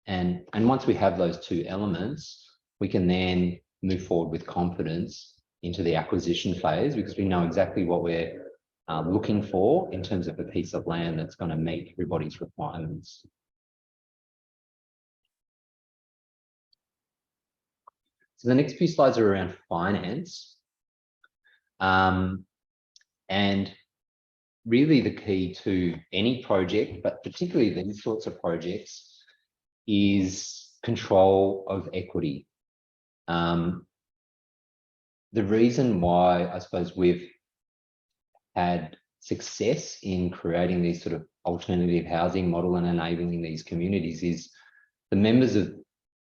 And once we have those two elements, we can then move forward with confidence into the acquisition phase, because we know exactly what we're looking for in terms of a piece of land that's going to meet everybody's requirements. So the next few slides are around finance. And really the key to any project, but particularly these sorts of projects, is control of equity. The reason why I suppose we've had success in creating these sort of alternative housing model and enabling these communities is the members of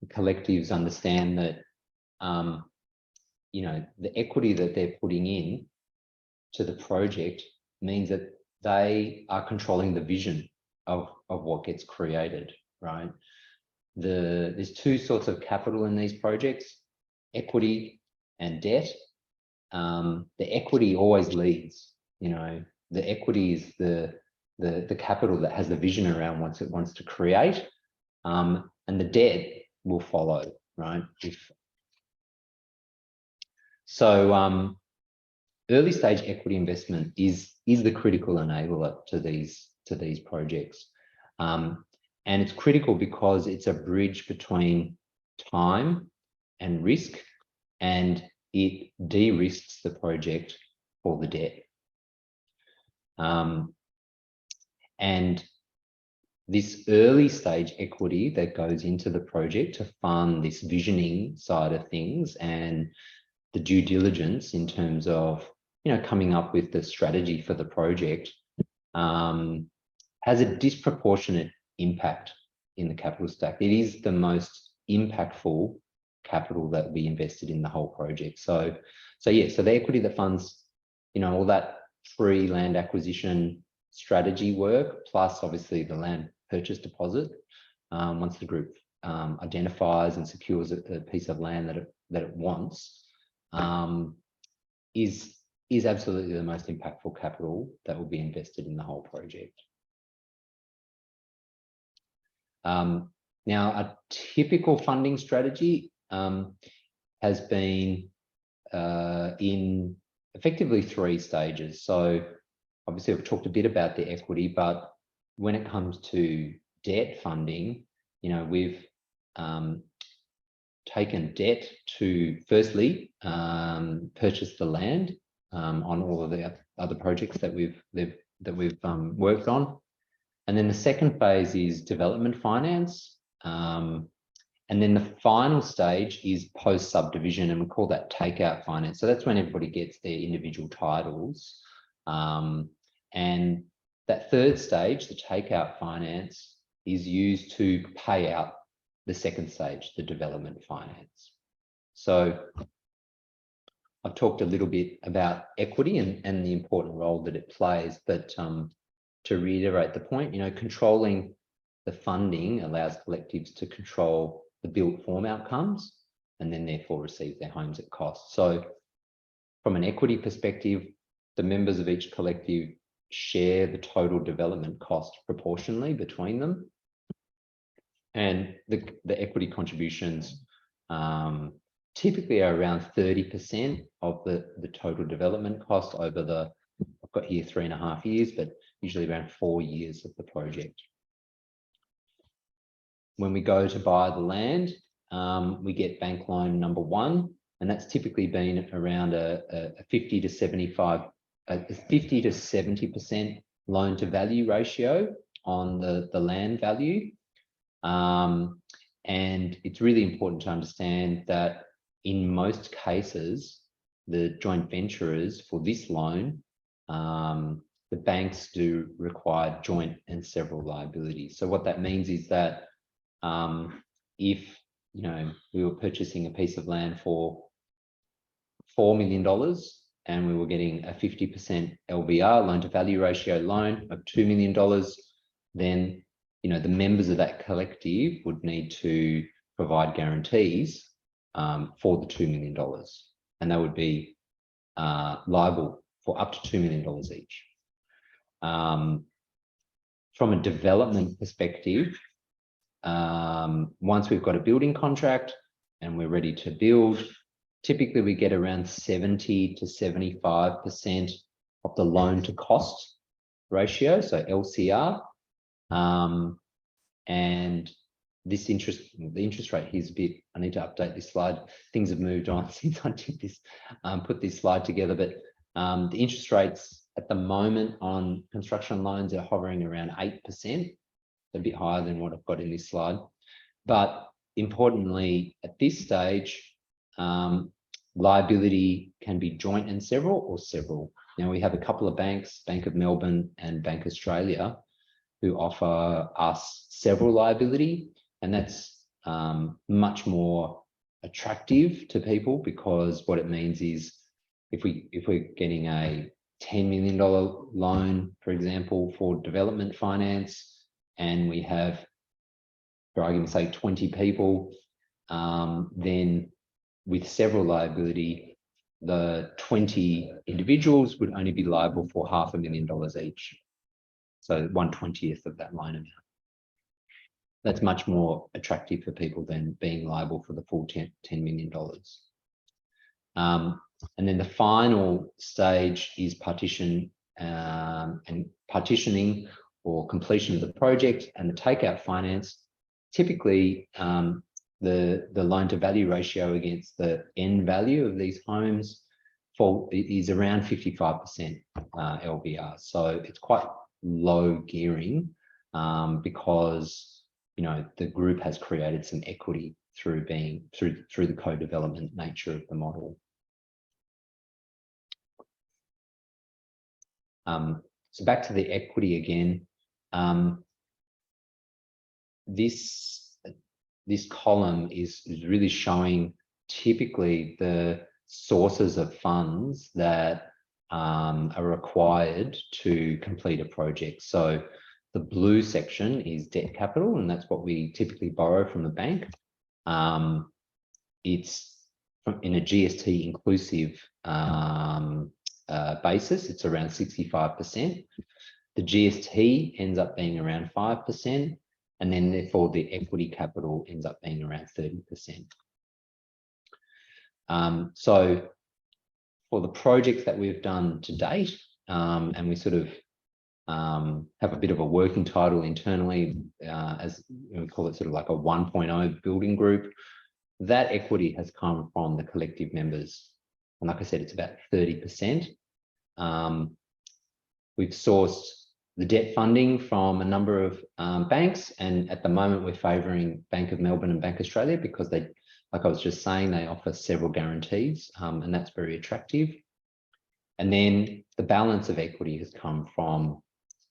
the collectives understand that the equity that they're putting in to the project means that they are controlling the vision of what gets created, right? There's two sorts of capital in these projects, equity and debt. The equity always leads, the equity is the capital that has the vision around what it wants to create, and the debt will follow, right? So early stage equity investment is the critical enabler to these projects. And it's critical because it's a bridge between time and risk, and it de-risks the project for the debt. And this early stage equity that goes into the project to fund this visioning side of things and the due diligence in terms of, coming up with the strategy for the project, has a disproportionate impact in the capital stack. It is the most impactful capital that we invested in the whole project. So the equity that funds, all that pre-land acquisition strategy work, plus obviously the land purchase deposit, once the group identifies and secures a piece of land that it wants, is absolutely the most impactful capital that will be invested in the whole project. Now, a typical funding strategy has been in effectively 3 stages. So obviously I've talked a bit about the equity, but when it comes to debt funding, we've taken debt to firstly purchase the land on all of the other projects that we've worked on. And then the second phase is development finance. And then the final stage is post subdivision, and we call that takeout finance. So that's when everybody gets their individual titles. And that third stage, the takeout finance, is used to pay out the second stage, the development finance. So I've talked a little bit about equity and the important role that it plays, but to reiterate the point, controlling the funding allows collectives to control the built form outcomes and then therefore receive their homes at cost. So from an equity perspective, the members of each collective share the total development cost proportionally between them. And the equity contributions typically are around 30% of the total development cost over I've got here 3.5 years, but usually around 4 years of the project. When we go to buy the land, we get bank loan number 1, and that's typically been around a 50 to 70% loan to value ratio on the land value. And it's really important to understand that in most cases, the joint venturers for this loan, the banks do require joint and several liabilities. So what that means is that if, you know, we were purchasing a piece of land for $4 million and we were getting a 50% LVR, loan to value ratio loan of $2 million, then, you know, the members of that collective would need to provide guarantees for the $2 million, and they would be liable for up to $2 million each. From a development perspective, once we've got a building contract and we're ready to build, typically we get around 70 to 75% of the loan to cost ratio, so LCR. And this interest, the interest rate here is a bit, I need to update this slide. Things have moved on since I did this, put this slide together, but the interest rates at the moment on construction loans are hovering around 8%, a bit higher than what I've got in this slide. But importantly, at this stage, liability can be joint and several or several. Now we have a couple of banks, Bank of Melbourne and Bank Australia, who offer us several liability, and that's much more attractive to people, because what it means is if we're getting a $10 million loan, for example, for development finance, and we have, for argument's sake, 20 people, then with several liability, the 20 individuals would only be liable for $500,000 each. So 1/20th of that loan amount. That's much more attractive for people than being liable for the full $10 million. And then the final stage is partition and partitioning or completion of the project and the takeout finance. Typically, the loan to value ratio against the end value of these homes is around 55% LVR. So it's quite low gearing because, you know, the group has created some equity through the co-development nature of the model. So back to the equity again. This column is really showing typically the sources of funds that are required to complete a project. So the blue section is debt capital, and that's what we typically borrow from the bank. It's in a GST inclusive basis, it's around 65%. The GST ends up being around 5%, and then therefore the equity capital ends up being around 30%. So for the projects that we've done to date, and we sort of have a bit of a working title internally, as we call it, sort of like a 1.0 building group, that equity has come from the collective members. And like I said, it's about 30%. We've sourced the debt funding from a number of banks, and at the moment we're favouring Bank of Melbourne and Bank Australia because they, like I was just saying, they offer several guarantees, and that's very attractive. And then the balance of equity has come from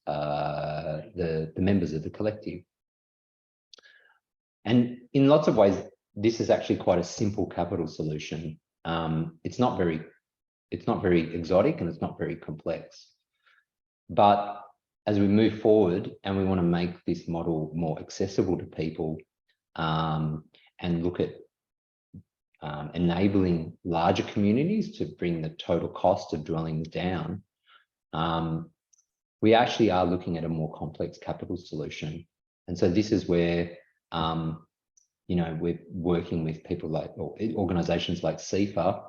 the members of the collective. And in lots of ways, this is actually quite a simple capital solution. It's not very exotic and it's not very complex. But as we move forward and we want to make this model more accessible to people, and look at enabling larger communities to bring the total cost of dwellings down, we actually are looking at a more complex capital solution. And so this is where, you know, we're working with people like, or organisations like CEFA,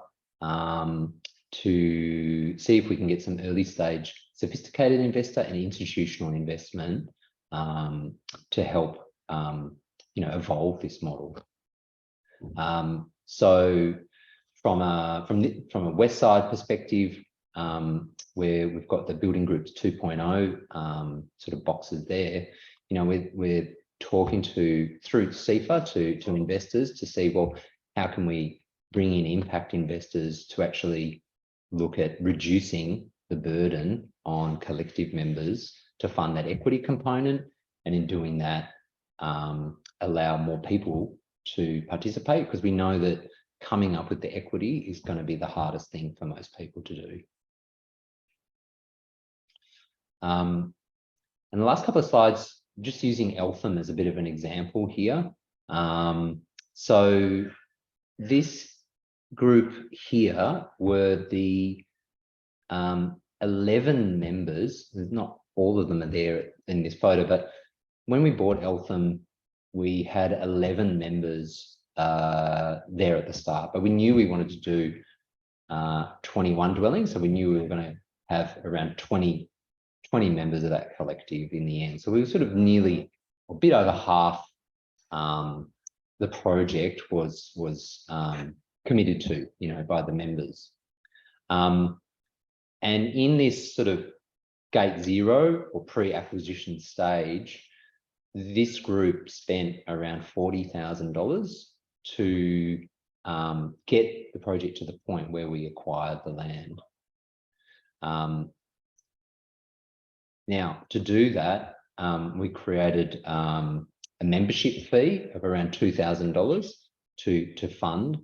to see if we can get some early stage sophisticated investor and institutional investment to help, you know, evolve this model. So from a Westside perspective, where we've got the building groups 2.0 sort of boxes there, you know, we're talking through CEFA to investors to see, well, how can we bring in impact investors to actually look at reducing the burden on collective members to fund that equity component, and in doing that, allow more people to participate, because we know that coming up with the equity is going to be the hardest thing for most people to do. And the last couple of slides, just using Eltham as a bit of an example here. So this group here were the 11 members. Not all of them are there in this photo, but when we bought Eltham, we had 11 members there at the start, but we knew we wanted to do 21 dwellings. So we knew we were going to have around 20 members of that collective in the end. So we were sort of nearly a bit over half the project was committed to, you know, by the members. And in this sort of gate zero or pre-acquisition stage, this group spent around $40,000 to get the project to the point where we acquired the land. Now, to do that, we created a membership fee of around $2,000 to fund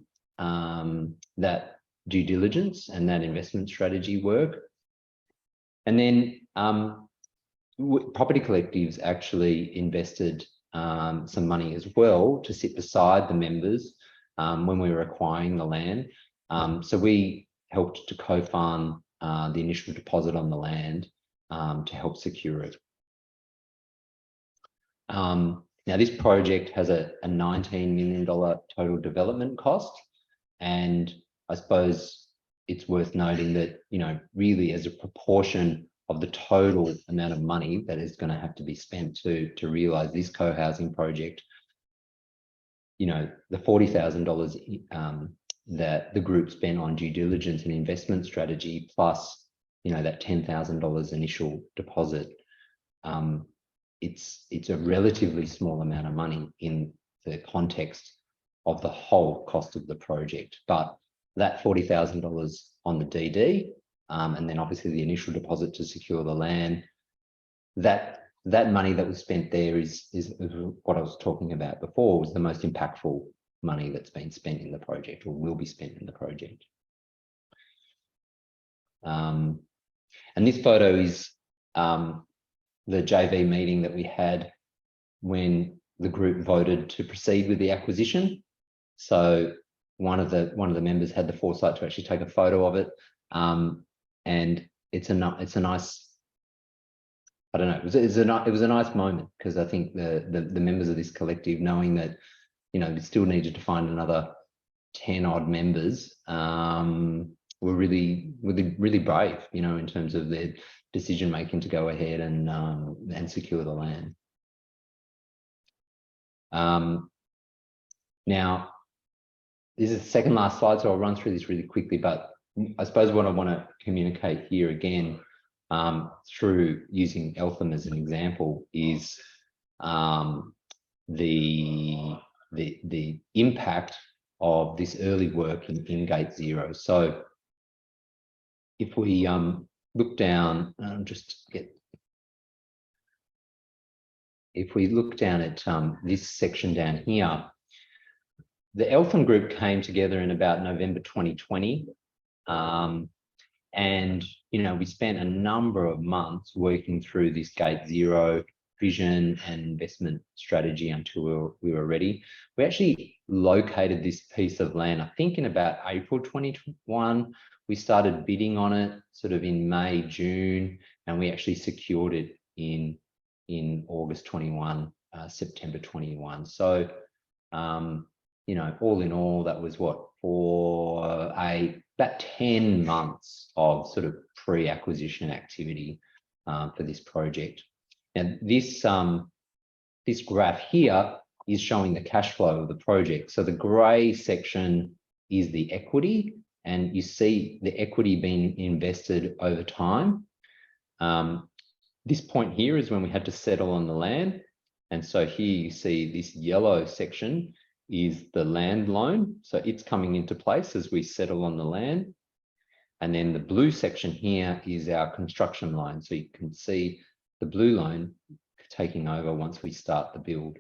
that due diligence and that investment strategy work. And then property collectives actually invested some money as well to sit beside the members when we were acquiring the land. So we helped to co-fund the initial deposit on the land to help secure it. Now this project has a $19 million total development cost, and I suppose it's worth noting that, you know, really as a proportion of the total amount of money that is going to have to be spent to realise this co-housing project, you know, the $40,000 that the group spent on due diligence and investment strategy, plus, you know, that $10,000 initial deposit, it's a relatively small amount of money in the context of the whole cost of the project. But that $40,000 on the DD, and then obviously the initial deposit to secure the land, that money that was spent there is what I was talking about before, was the most impactful money that's been spent in the project or will be spent in the project. And this photo is the JV meeting that we had when the group voted to proceed with the acquisition. So one of the members had the foresight to actually take a photo of it, and it's a nice, I don't know, it was a nice moment, because I think the members of this collective, knowing that, you know, we still needed to find another 10 odd members, were really brave, you know, in terms of their decision making to go ahead and secure the land. Now, this is the second last slide, so I'll run through this really quickly, but I suppose what I want to communicate here again, through using Eltham as an example, is the impact of this early work in Gate Zero. So if we look down, if we look down at this section down here, the Eltham group came together in about November 2020. And, you know, we spent a number of months working through this Gate Zero vision and investment strategy until we were ready. We actually located this piece of land, I think in about April 2021. We started bidding on it sort of in May, June, and we actually secured it in August 21, September 21. So, you know, all in all, that was what, for about 10 months of sort of pre-acquisition activity for this project. And this graph here is showing the cash flow of the project. So the grey section is the equity, and you see the equity being invested over time. This point here is when we had to settle on the land. And so here you see this yellow section is the land loan. So it's coming into place as we settle on the land. And then the blue section here is our construction loan. So you can see the blue loan taking over once we start the build.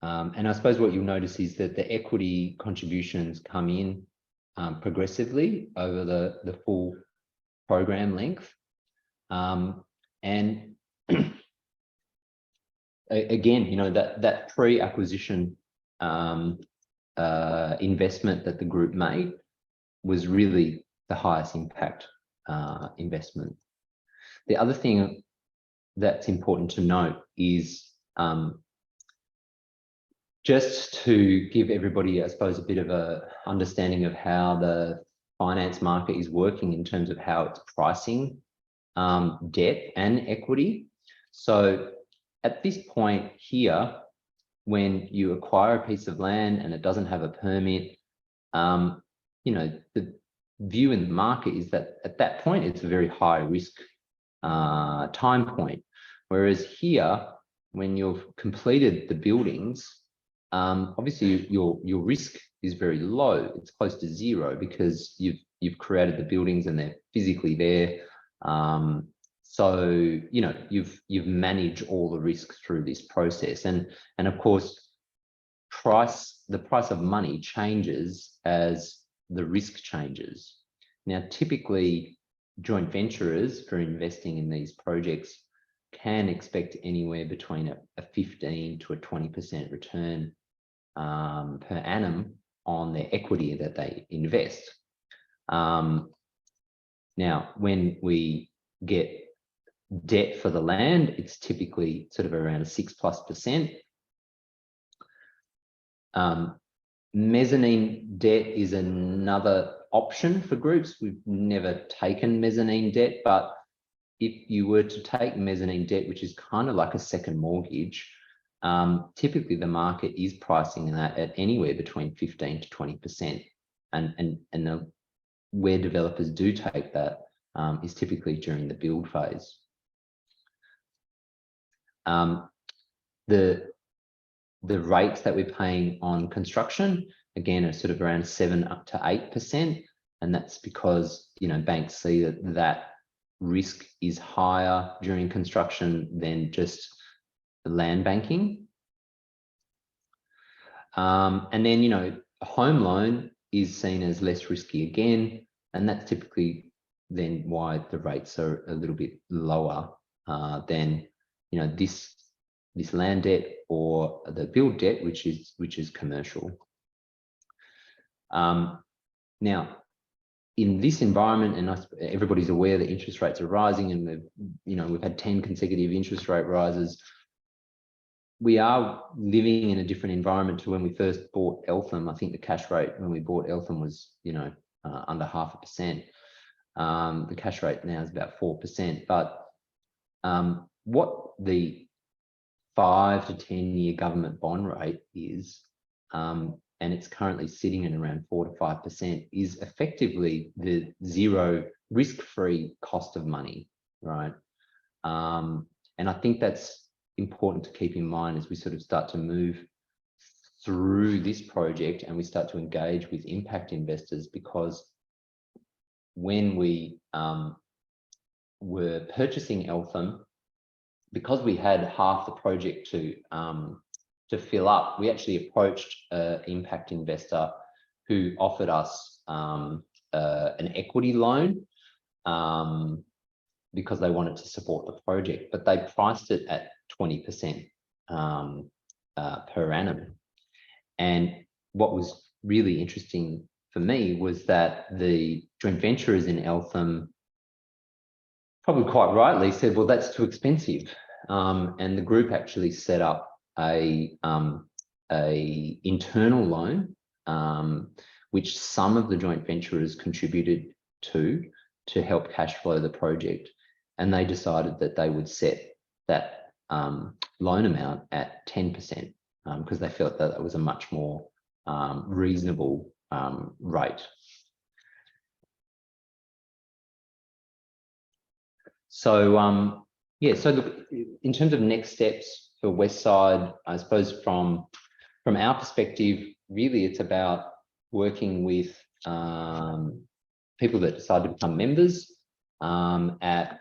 And I suppose what you'll notice is that the equity contributions come in progressively over the full program length. And again, you know, that pre-acquisition investment that the group made was really the highest impact investment. The other thing that's important to note is just to give everybody, I suppose, a bit of a understanding of how the finance market is working in terms of how it's pricing debt and equity. So at this point here, when you acquire a piece of land and it doesn't have a permit, you know, the view in the market is that at that point, it's a very high risk time point. Whereas here, when you've completed the buildings, obviously your risk is very low. It's close to zero because you've created the buildings and they're physically there. So, you know, you've managed all the risks through this process. And of course, the price of money changes as the risk changes. Now, typically, joint venturers for investing in these projects can expect anywhere between a 15 to a 20% return per annum on their equity that they invest. Now, when we get debt for the land, it's typically sort of around a 6+%. Mezzanine debt is another option for groups. We've never taken mezzanine debt, but if you were to take mezzanine debt, which is kind of like a second mortgage, typically the market is pricing that at anywhere between 15 to 20%. And where developers do take that is typically during the build phase. The rates that we're paying on construction, again, are sort of around 7 up to 8%. And that's because, you know, banks see that risk is higher during construction than just the land banking. And then, you know, a home loan is seen as less risky again, and that's typically then why the rates are a little bit lower than, you know, this land debt or the build debt, which is commercial. Now, in this environment, and everybody's aware that interest rates are rising, and we've had 10 consecutive interest rate rises. We are living in a different environment to when we first bought Eltham. I think the cash rate when we bought Eltham was, under 0.5%. The cash rate now is about 4%. But what the 5 to 10 year government bond rate is, and it's currently sitting at around 4 to 5%, is effectively the zero risk-free cost of money, right? And I think that's important to keep in mind as we sort of start to move through this project and we start to engage with impact investors, because when we were purchasing Eltham, because we had half the project to fill up, we actually approached an impact investor who offered us an equity loan because they wanted to support the project, but they priced it at 20% per annum. And what was really interesting for me was that the joint venturers in Eltham probably quite rightly said, well, that's too expensive. And the group actually set up a internal loan, which some of the joint venturers contributed to help cash flow the project. And they decided that they would set that loan amount at 10% because they felt that that was a much more reasonable rate. So yeah, so look, in terms of next steps for Westside, I suppose from from our perspective, really, it's about working with people that decide to become members at,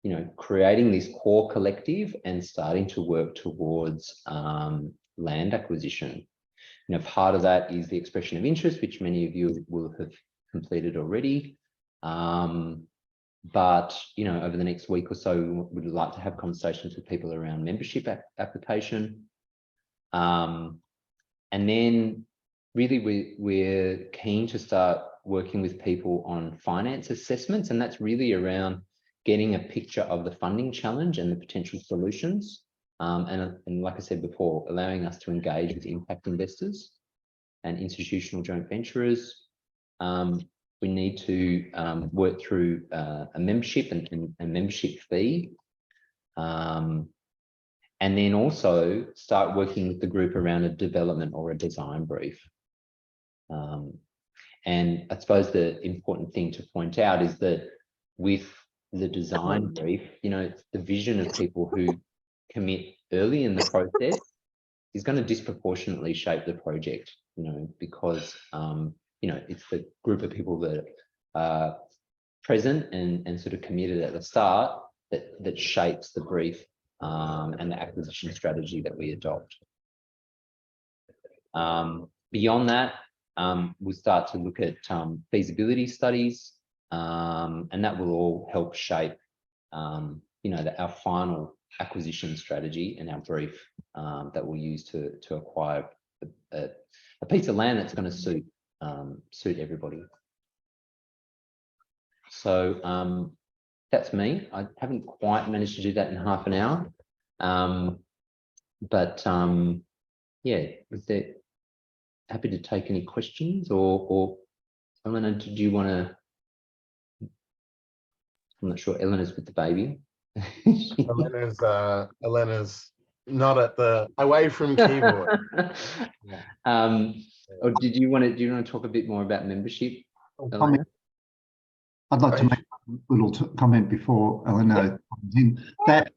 you know, creating this core collective and starting to work towards land acquisition. You know, part of that is the expression of interest, which many of you will have completed already. But, you know, over the next week or so, we'd like to have conversations with people around membership application. And then really we're keen to start working with people on finance assessments, and that's really around getting a picture of the funding challenge and the potential solutions. And like I said before, allowing us to engage with impact investors and institutional joint venturers. We need to work through a membership and membership fee. And then also start working with the group around a development or a design brief. And I suppose the important thing to point out is that with the design brief, you know, the vision of people who commit early in the process is going to disproportionately shape the project, you know, because, you know, it's the group of people that are present and sort of committed at the start that shapes the brief and the acquisition strategy that we adopt. Beyond that, we'll start to look at feasibility studies, and that will all help shape, you know, our final acquisition strategy and our brief that we'll use to acquire a piece of land that's going to suit everybody. So that's me. I haven't quite managed to do that in half an hour, but yeah, was there? Happy to take any questions, or Eleanor, did you want to? I'm not sure. Eleanor's with the baby. Eleanor's not at the away from keyboard. Or do you want to talk a bit more about membership, Eleanor? I'd like to make a little comment before Eleanor comes in. That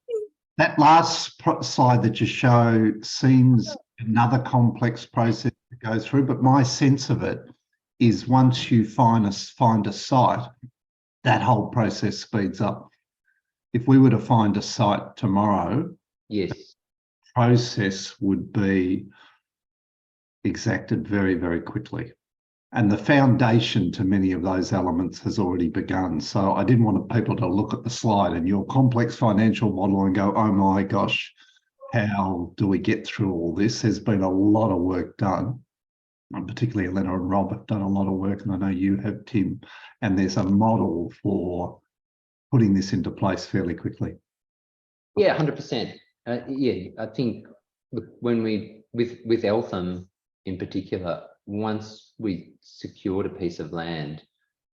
last slide that you show seems another complex process to go through, but my sense of it is once you find a site, that whole process speeds up. If we were to find a site tomorrow, yes, the process would be exacted very, very quickly. And the foundation to many of those elements has already begun. So I didn't want people to look at the slide and your complex financial model and go, oh my gosh, how do we get through all this? There's been a lot of work done. And particularly Elena and Rob have done a lot of work, and I know you have, Tim, and there's a model for putting this into place fairly quickly. Yeah, 100%. Yeah, I think when we, with Eltham in particular, once we secured a piece of land,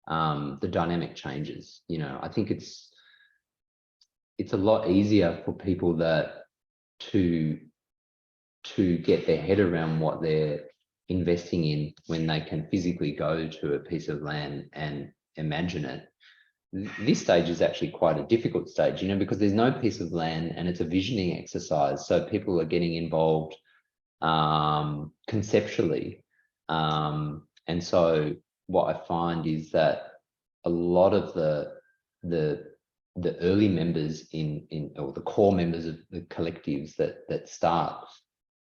the dynamic changes. You know, I think it's a lot easier for people to get their head around what they're investing in when they can physically go to a piece of land and imagine it. This stage is actually quite a difficult stage, you know, because there's no piece of land and it's a visioning exercise. So people are getting involved conceptually. And so what I find is that a lot of the early members or the core members of the collectives that start,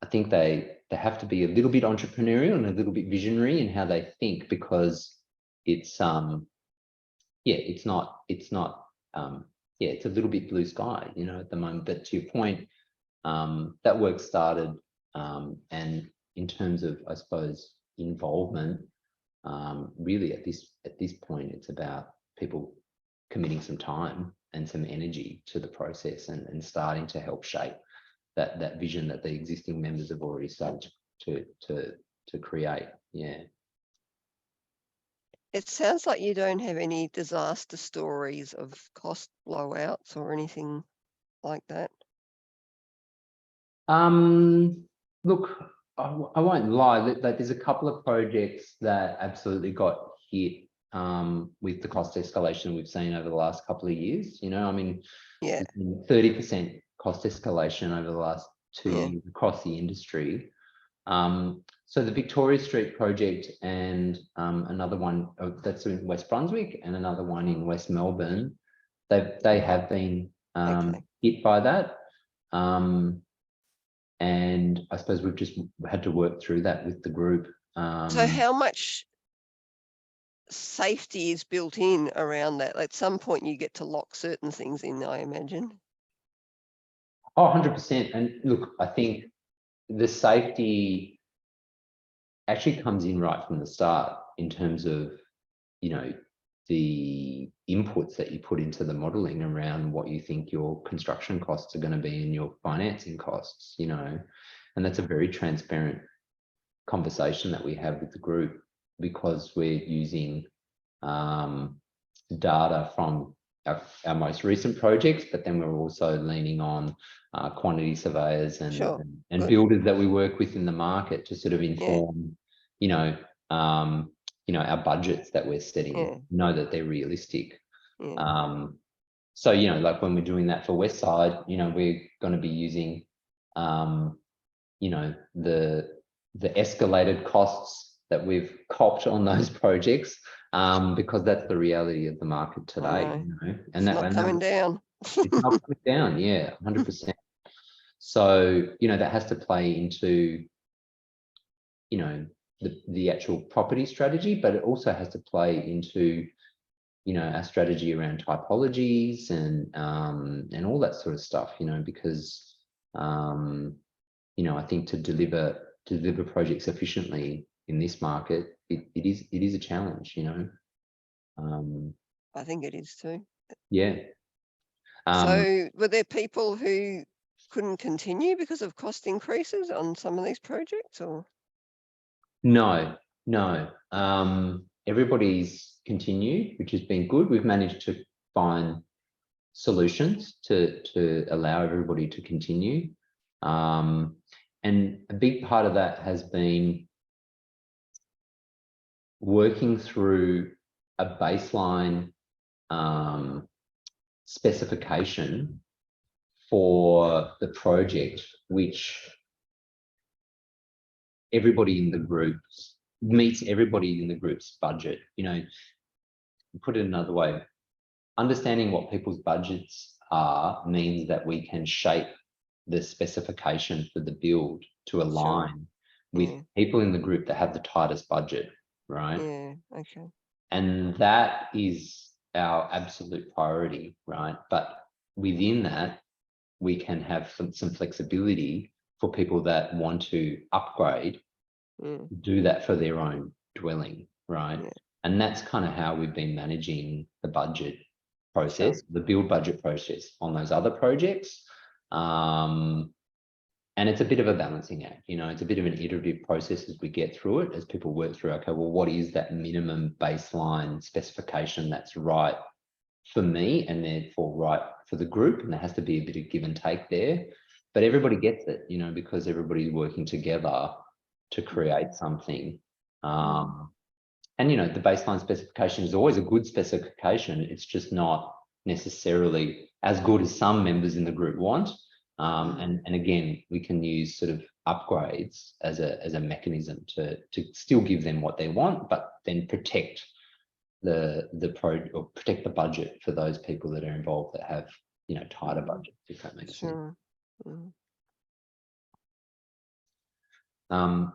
I think they have to be a little bit entrepreneurial and a little bit visionary in how they think, because it's it's a little bit blue sky, you know, at the moment. But to your point, that work started, and in terms of, I suppose, involvement, really at this point, it's about people committing some time and some energy to the process and starting to help shape that vision that the existing members have already started to create. Yeah. It sounds like you don't have any disaster stories of cost blowouts or anything like that. Look, I won't lie, that there's a couple of projects that absolutely got hit with the cost escalation we've seen over the last couple of years. You know, I mean, yeah, 30% cost escalation over the last 2 years across the industry. So the Victoria Street project and another one that's in West Brunswick and another one in West Melbourne, they have been hit by that. And I suppose we've just had to work through that with the group. So how much safety is built in around that? At some point you get to lock certain things in, I imagine. Oh, 100%. And look, I think the safety actually comes in right from the start in terms of, you know, the inputs that you put into the modelling around what you think your construction costs are going to be and your financing costs, you know, and that's a very transparent conversation that we have with the group because we're using data from our most recent projects, but then we're also leaning on quantity surveyors and builders that we work with in the market to sort of inform, you know, our budgets that we're setting, know that they're realistic. So, you know, like when we're doing that for Westside, you know, we're going to be using, you know, the escalated costs that we've copped on those projects, because that's the reality of the market today. You know, and it's not coming down. It's not coming down, yeah, 100%. So, you know, that has to play into, you know, the actual property strategy, but it also has to play into, you know, our strategy around typologies and all that sort of stuff, you know, because, you know, I think to deliver projects efficiently in this market, it is a challenge, you know. I think it is too. Yeah. So were there people who couldn't continue because of cost increases on some of these projects, or? No. Everybody's continued, which has been good. We've managed to find solutions to allow everybody to continue. And a big part of that has been working through a baseline specification for the project, which everybody in the group meets everybody in the group's budget. You know, put it another way, understanding what people's budgets are means that we can shape the specification for the build to align with people in the group that have the tightest budget, right? Yeah, okay. And that is our absolute priority, right? But within that, we can have some flexibility for people that want to upgrade, do that for their own dwelling, right? And that's kind of how we've been managing the budget process, the build budget process on those other projects. And it's a bit of a balancing act, you know, it's a bit of an iterative process as we get through it, as people work through, okay, well, what is that minimum baseline specification that's right for me and therefore right for the group? And there has to be a bit of give and take there, but everybody gets it, you know, because everybody's working together to create something. And, you know, the baseline specification is always a good specification. It's just not necessarily as good as some members in the group want. And again, we can use sort of upgrades as a mechanism to still give them what they want, but then protect protect the budget for those people that are involved that have, you know, tighter budgets, if that makes sense. But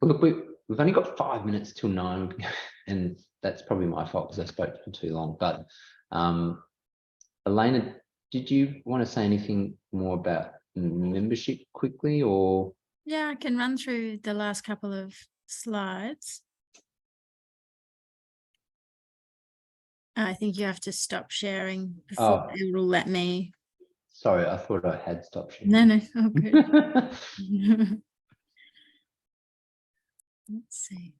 look, we've only got 5 minutes till 9, and that's probably my fault because I spoke for too long. But Elena, did you want to say anything more about membership quickly, or? Yeah, I can run through the last couple of slides. I think you have to stop sharing before it will let me. Sorry, I thought I had stopped sharing. No, oh, good. Let's see.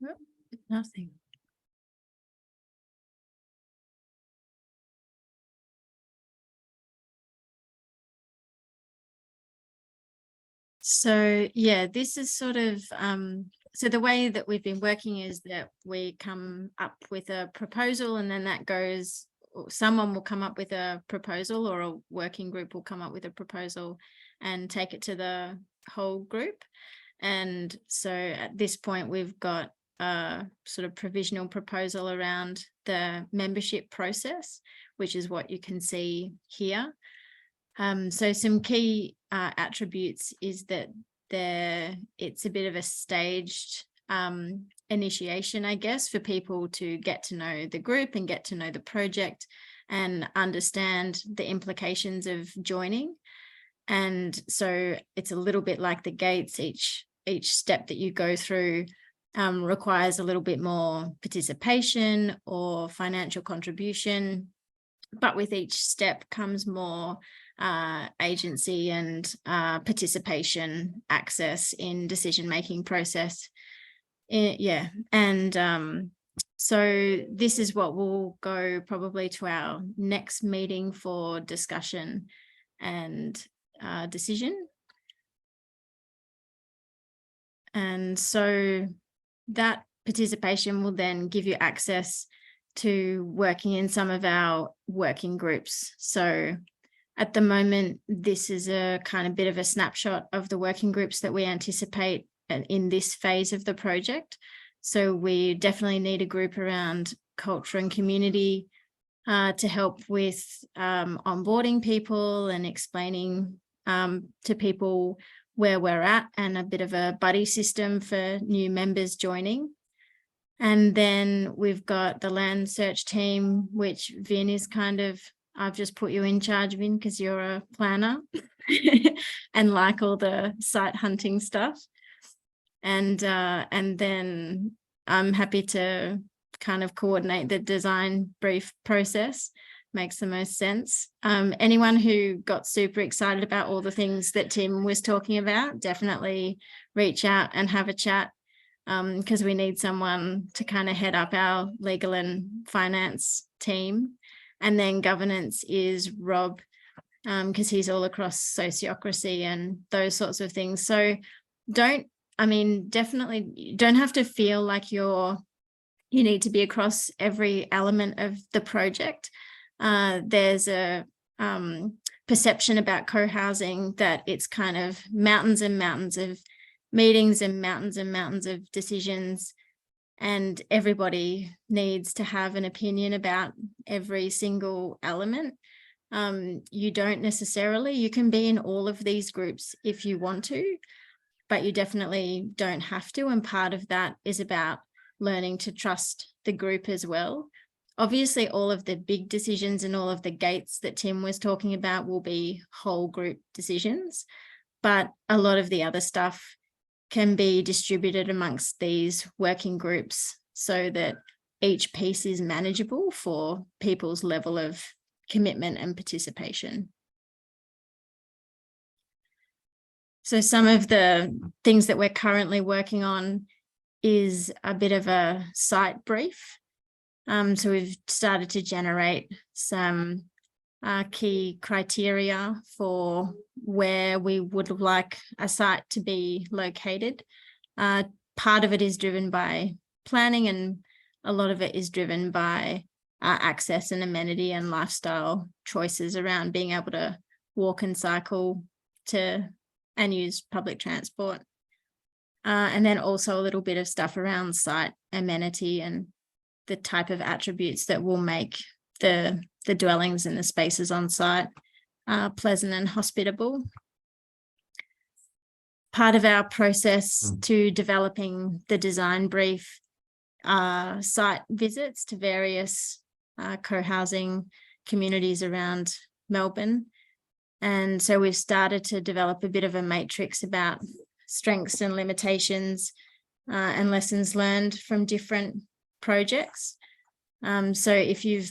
Oh, nothing. So yeah, this is sort of so the way that we've been working is that we come up with a proposal and then that goes someone will come up with a proposal, or a working group will come up with a proposal and take it to the whole group. And so at this point, we've got a sort of provisional proposal around the membership process, which is what you can see here. So some key attributes is that it's a bit of a staged initiation, I guess, for people to get to know the group and get to know the project and understand the implications of joining. And so it's a little bit like the gates. Each step that you go through requires a little bit more participation or financial contribution, but with each step comes more agency and participation, access in decision-making process. And so this is what will go probably to our next meeting for discussion and decision. And so that participation will then give you access to working in some of our working groups. So at the moment, this is a kind of bit of a snapshot of the working groups that we anticipate in this phase of the project. So we definitely need a group around culture and community to help with onboarding people and explaining to people where we're at, and a bit of a buddy system for new members joining. And then we've got the land search team, which Vin is kind of, I've just put you in charge, Vin, because you're a planner and like all the site hunting stuff. And then I'm happy to kind of coordinate the design brief process. Makes the most sense. Anyone who got super excited about all the things that Tim was talking about, definitely reach out and have a chat, because we need someone to kind of head up our legal and finance team. And then governance is Rob, because he's all across sociocracy and those sorts of things. So definitely you don't have to feel like you need to be across every element of the project. There's a perception about co-housing that it's kind of mountains and mountains of meetings and mountains of decisions, and everybody needs to have an opinion about every single element. You don't necessarily, you can be in all of these groups if you want to, but you definitely don't have to. And part of that is about learning to trust the group as well. Obviously, all of the big decisions and all of the gates that Tim was talking about will be whole group decisions, but a lot of the other stuff can be distributed amongst these working groups so that each piece is manageable for people's level of commitment and participation. So some of the things that we're currently working on is a bit of a site brief. So we've started to generate some key criteria for where we would like a site to be located. Part of it is driven by planning, and a lot of it is driven by access and amenity and lifestyle choices around being able to walk and cycle and use public transport. And then also a little bit of stuff around site amenity and the type of attributes that will make the dwellings and the spaces on site pleasant and hospitable. Part of our process to developing the design brief are site visits to various co-housing communities around Melbourne. And so we've started to develop a bit of a matrix about strengths and limitations and lessons learned from different projects. So if you've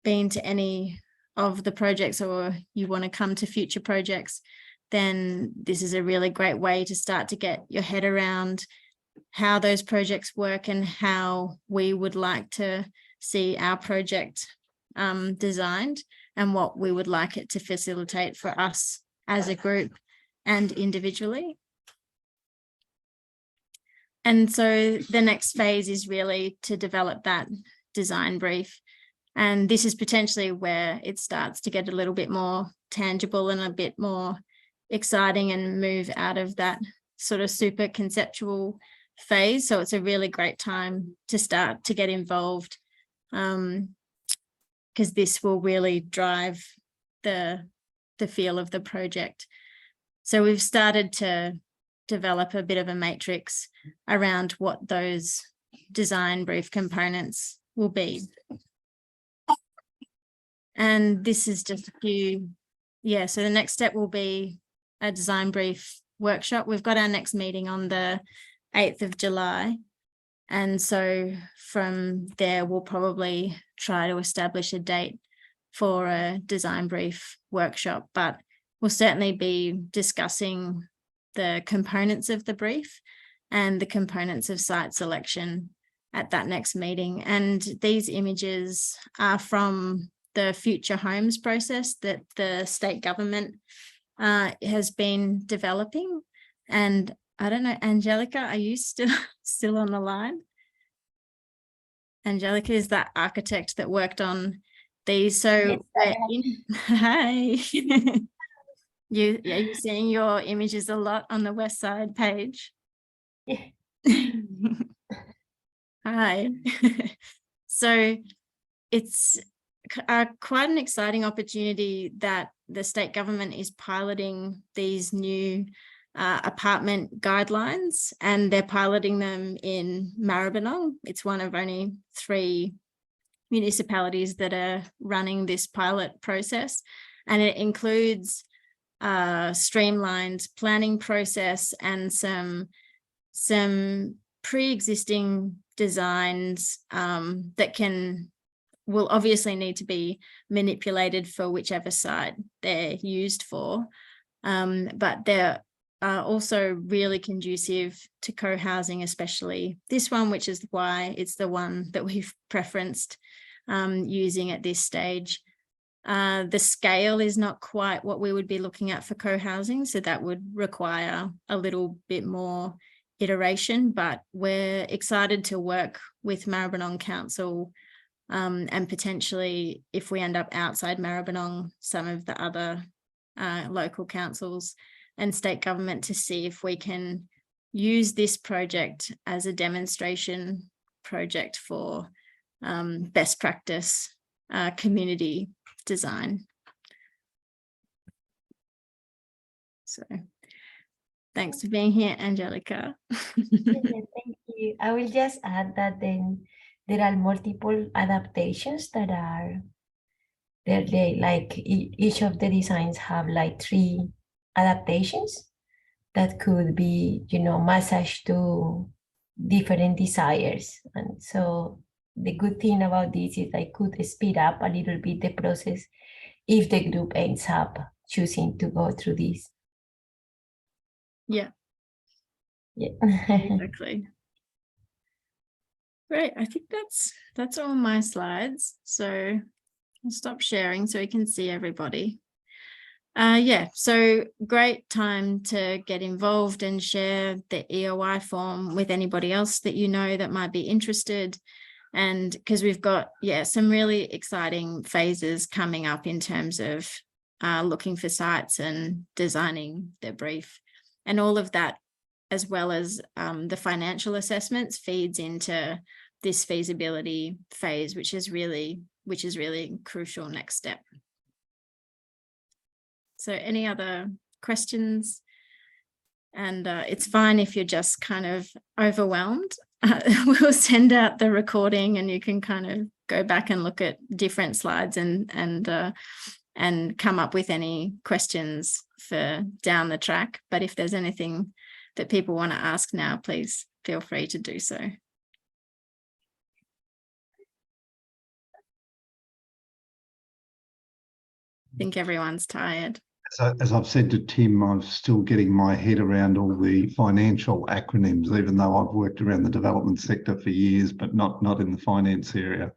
been to any of the projects or you want to come to future projects, then this is a really great way to start to get your head around how those projects work and how we would like to see our project designed and what we would like it to facilitate for us as a group and individually. And so the next phase is really to develop that design brief And this is potentially where it starts to get a little bit more tangible and a bit more exciting and move out of that sort of super conceptual phase. So it's a really great time to start to get involved, because this will really drive the feel of the project. So we've started to develop a bit of a matrix around what those design brief components will be. And this is just a few, yeah, so the next step will be a design brief workshop. We've got our next meeting on the 8th of July. And so from there, we'll probably try to establish a date for a design brief workshop, but we'll certainly be discussing the components of the brief and the components of site selection at that next meeting. And these images are from the Future Homes process that the state government has been developing. And I don't know, Angelica, are you still on the line? Angelica is that architect that worked on these. So hi. You're seeing your images a lot on the Westside page. Yeah. Hi. So it's quite an exciting opportunity that the state government is piloting these new apartment guidelines, and they're piloting them in Maribyrnong. It's one of only 3 municipalities that are running this pilot process, and it includes streamlined planning process and some pre-existing designs that will obviously need to be manipulated for whichever site they're used for, but they're also really conducive to co-housing, especially this one, which is why it's the one that we've preferenced using at this stage. The scale is not quite what we would be looking at for co-housing, so that would require a little bit more iteration, but we're excited to work with Maribyrnong Council and potentially, if we end up outside Maribyrnong, some of the other local councils and state government to see if we can use this project as a demonstration project for best practice community design. So thanks for being here, Angelica. Thank you. I will just add that then there are multiple adaptations that are there. They like each of the designs have like 3 adaptations that could be, massaged to different desires. And so the good thing about this is I could speed up a little bit the process if the group ends up choosing to go through this. Yeah. Yeah. Exactly. Great. I think that's all my slides. So I'll stop sharing so we can see everybody. Yeah, so great time to get involved and share the EOI form with anybody else that you know that might be interested. And because we've got, some really exciting phases coming up in terms of looking for sites and designing the brief, and all of that, as well as the financial assessments, feeds into this feasibility phase, which is really crucial next step. So any other questions? And it's fine if you're just kind of overwhelmed. We'll send out the recording and you can kind of go back and look at different slides and come up with any questions for down the track. But if there's anything that people want to ask now, please feel free to do so. I think everyone's tired. As I've said to Tim, I'm still getting my head around all the financial acronyms, even though I've worked around the development sector for years, but not in the finance area.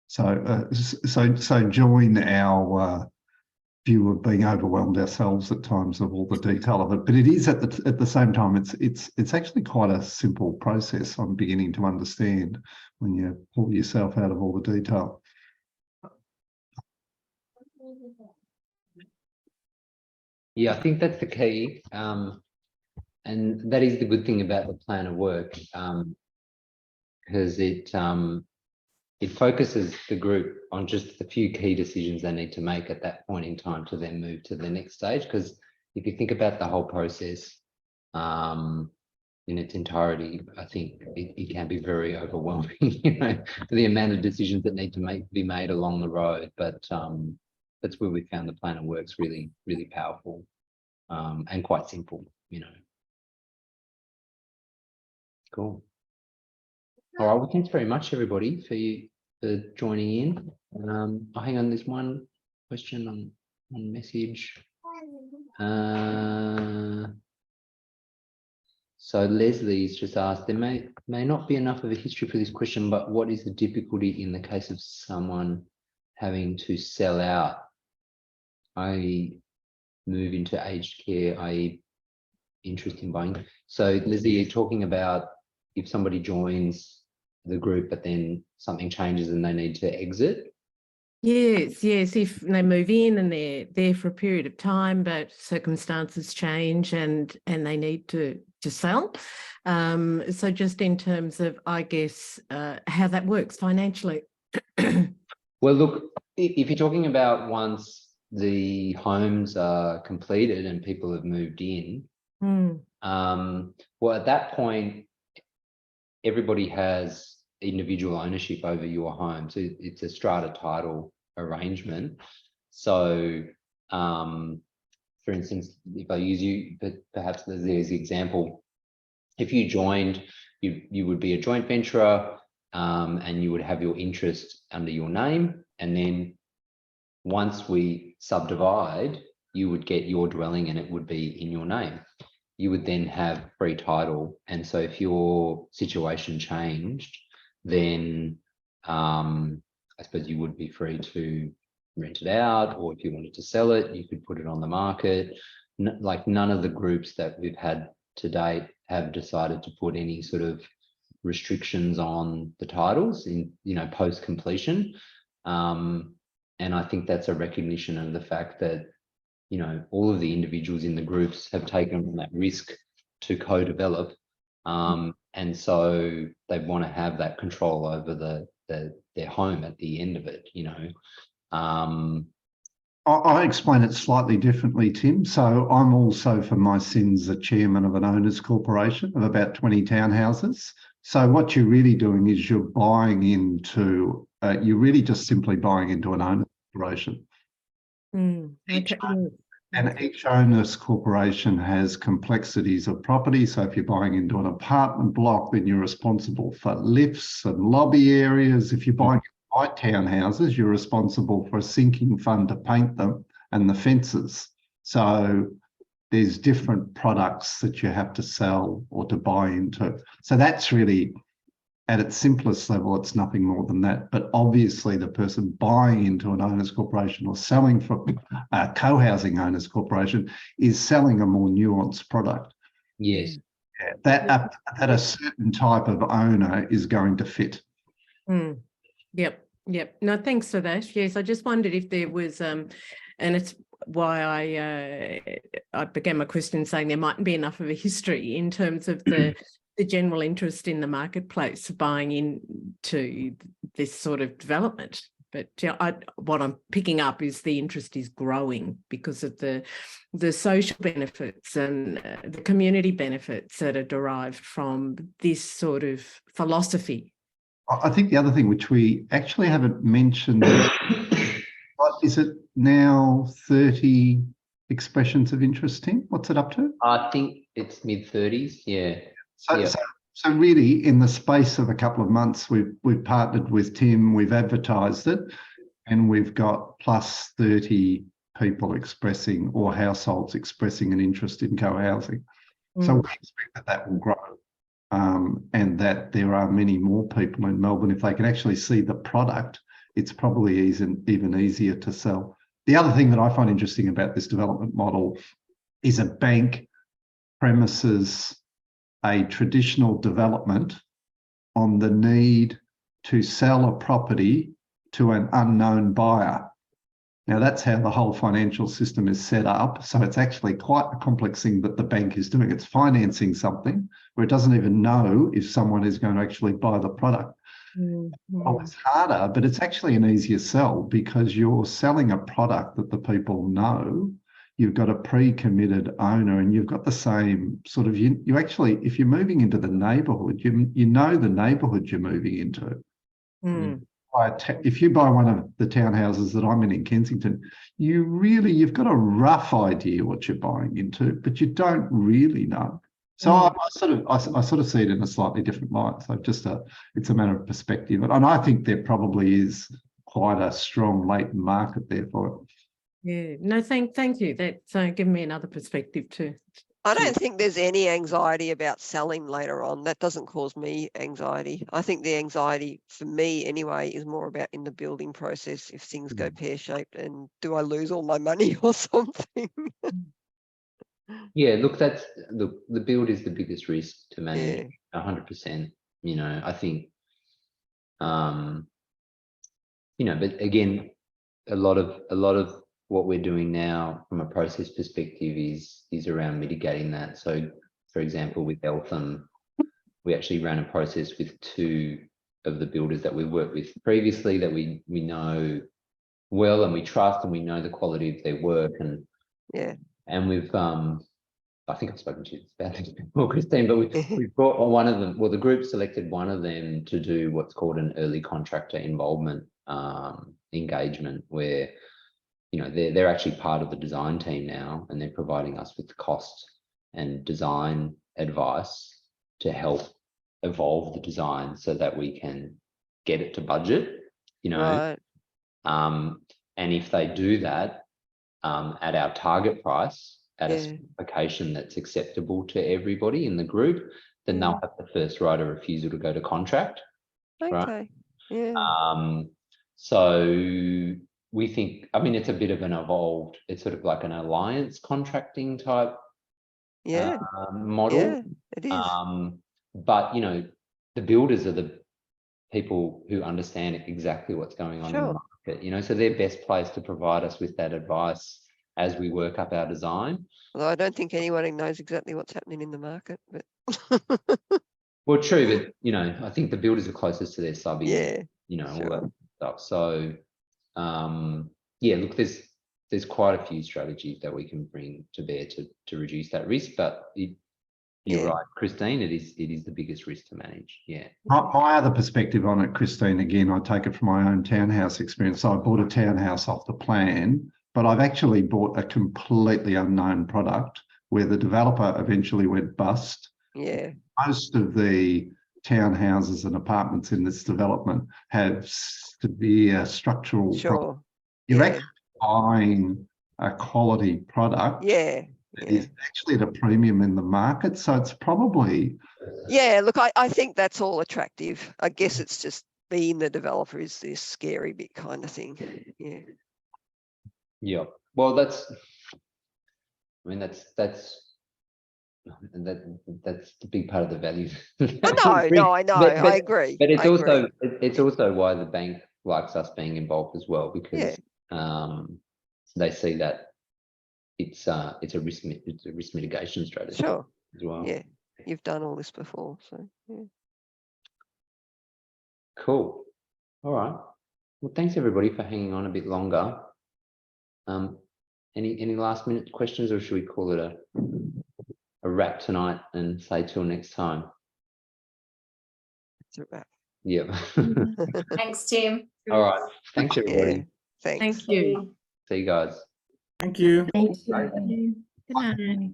So join our view of being overwhelmed ourselves at times of all the detail of it. But it is at the same time, it's actually quite a simple process. I'm beginning to understand when you pull yourself out of all the detail. Yeah, I think that's the key. And that is the good thing about the plan of work, because it focuses the group on just the few key decisions they need to make at that point in time to then move to the next stage. Because if you think about the whole process in its entirety, I think it can be very overwhelming, you know, for the amount of decisions that need to be made along the road. But that's where we found the plan of work's really, really powerful and quite simple, you know. Cool. All right, well, thanks very much, everybody, for joining in. Oh, hang on, there's one question on message. So Leslie's just asked, there may not be enough of a history for this question, but what is the difficulty in the case of someone having to sell out, i.e. move into aged care, i.e. interest in buying? So Leslie, you're talking about if somebody joins the group, but then something changes and they need to exit? Yes, if they move in and they're there for a period of time, but circumstances change and they need to sell. So just in terms of, I guess, how that works financially. Well, look, if you're talking about once the homes are completed and people have moved in, well, at that point, everybody has individual ownership over your home. So it's a strata title arrangement. So, for instance, if I use you, but perhaps there's the example, if you joined, you would be a joint venturer and you would have your interest under your name. And then once we subdivide, you would get your dwelling and it would be in your name. You would then have free title. And so if your situation changed, then I suppose you would be free to rent it out, or if you wanted to sell it, you could put it on the market. Like none of the groups that we've had to date have decided to put any sort of restrictions on the titles in, you know, post completion. And I think that's a recognition of the fact that, you know, all of the individuals in the groups have taken on that risk to co-develop. And so they want to have that control over their home at the end of it, you know. I'll explain it slightly differently, Tim. So I'm also, for my sins, the chairman of an owners corporation of about 20 townhouses. So what you're really doing is you're buying into, you're really just simply buying into an owners corporation. Okay. And each owners corporation has complexities of property. So if you're buying into an apartment block, then you're responsible for lifts and lobby areas. If you're buying white townhouses, you're responsible for a sinking fund to paint them and the fences. So there's different products that you have to sell or to buy into. So that's really, at its simplest level, it's nothing more than that. But obviously the person buying into an owners corporation or selling for a co-housing owners corporation is selling a more nuanced product. Yes. That a certain type of owner is going to fit. Yep. No, thanks for that. Yes, I just wondered if there was, and it's why I began my question saying there mightn't be enough of a history in terms of the general interest in the marketplace buying into this sort of development. But what I'm picking up is the interest is growing because of the social benefits and the community benefits that are derived from this sort of philosophy. I think the other thing which we actually haven't mentioned, what is it now, 30 expressions of interest, Tim? What's it up to? I think it's mid-30s, yeah. So really, in the space of a couple of months, we've partnered with Tim, we've advertised it, and we've got plus 30 people expressing, or households expressing, an interest in co-housing. So we expect that will grow. And that there are many more people in Melbourne. If they can actually see the product, it's probably even easier to sell. The other thing that I find interesting about this development model is a bank premises a traditional development on the need to sell a property to an unknown buyer. Now, that's how the whole financial system is set up. So it's actually quite a complex thing that the bank is doing. It's financing something where it doesn't even know if someone is going to actually buy the product. Oh, it's harder, but it's actually an easier sell because you're selling a product that the people know. You've got a pre-committed owner, and you've got the same sort of, you actually, if you're moving into the neighbourhood, you know the neighbourhood you're moving into. If you buy one of the townhouses that I'm in Kensington, you've got a rough idea what you're buying into, but you don't really know. So I sort of see it in a slightly different light. So it's a matter of perspective, and I think there probably is quite a strong latent market there for it. Yeah, no, thank you. That's given me another perspective too. I don't think there's any anxiety about selling later on. That doesn't cause me anxiety. I think the anxiety for me anyway is more about in the building process, if things go pear-shaped and do I lose all my money or something? Yeah, look, the build is the biggest risk to manage, 100%. You know, I think, you know, but again, a lot of what we're doing now from a process perspective is around mitigating that. So, for example, with Eltham, we actually ran a process with 2 of the builders that we worked with previously that we know well and we trust, and we know the quality of their work, and we've I think I've spoken to you about this before, Christine, but we've brought one of them. Well, the group selected one of them to do what's called an early contractor involvement engagement, where, you know, they're actually part of the design team now, and they're providing us with cost and design advice to help evolve the design so that we can get it to budget, you know. And if they do that at our target price, at a specification that's acceptable to everybody in the group, then they'll have the first right of refusal to go to contract. Right? So we think, I mean, it's a bit of an evolved, it's sort of like an alliance contracting type model. Yeah, it is. But, you know, the builders are the people who understand exactly what's going on in the market, you know, so they're best placed to provide us with that advice as we work up our design. Although I don't think anyone knows exactly what's happening in the market, but well, true, but you know, I think the builders are closest to their subbies, you know, all that stuff. So yeah, look, there's quite a few strategies that we can bring to bear to reduce that risk, but you're right, Christine, it is the biggest risk to manage. My other perspective on it, Christine, again, I take it from my own townhouse experience. So I bought a townhouse off the plan, but I've actually bought a completely unknown product where the developer eventually went bust. Most of the townhouses and apartments in this development have severe structural problems. You're actually buying a quality product. That is actually at a premium in the market. So it's probably... look, I think that's all attractive. I guess it's just being the developer is this scary bit kind of thing. Well, that's the big part of the value. I know, I agree. But it's also why the bank likes us being involved as well, because they see that it's a risk mitigation strategy as well. You've done all this before, so cool. All right, well, thanks everybody for hanging on a bit longer. Any last minute questions, or should we call it a wrap tonight and say till next time? It's a wrap. Thanks, Tim. All right, thanks everybody. Thanks. Thank you. See you guys. Thank you. Thank you. Good night.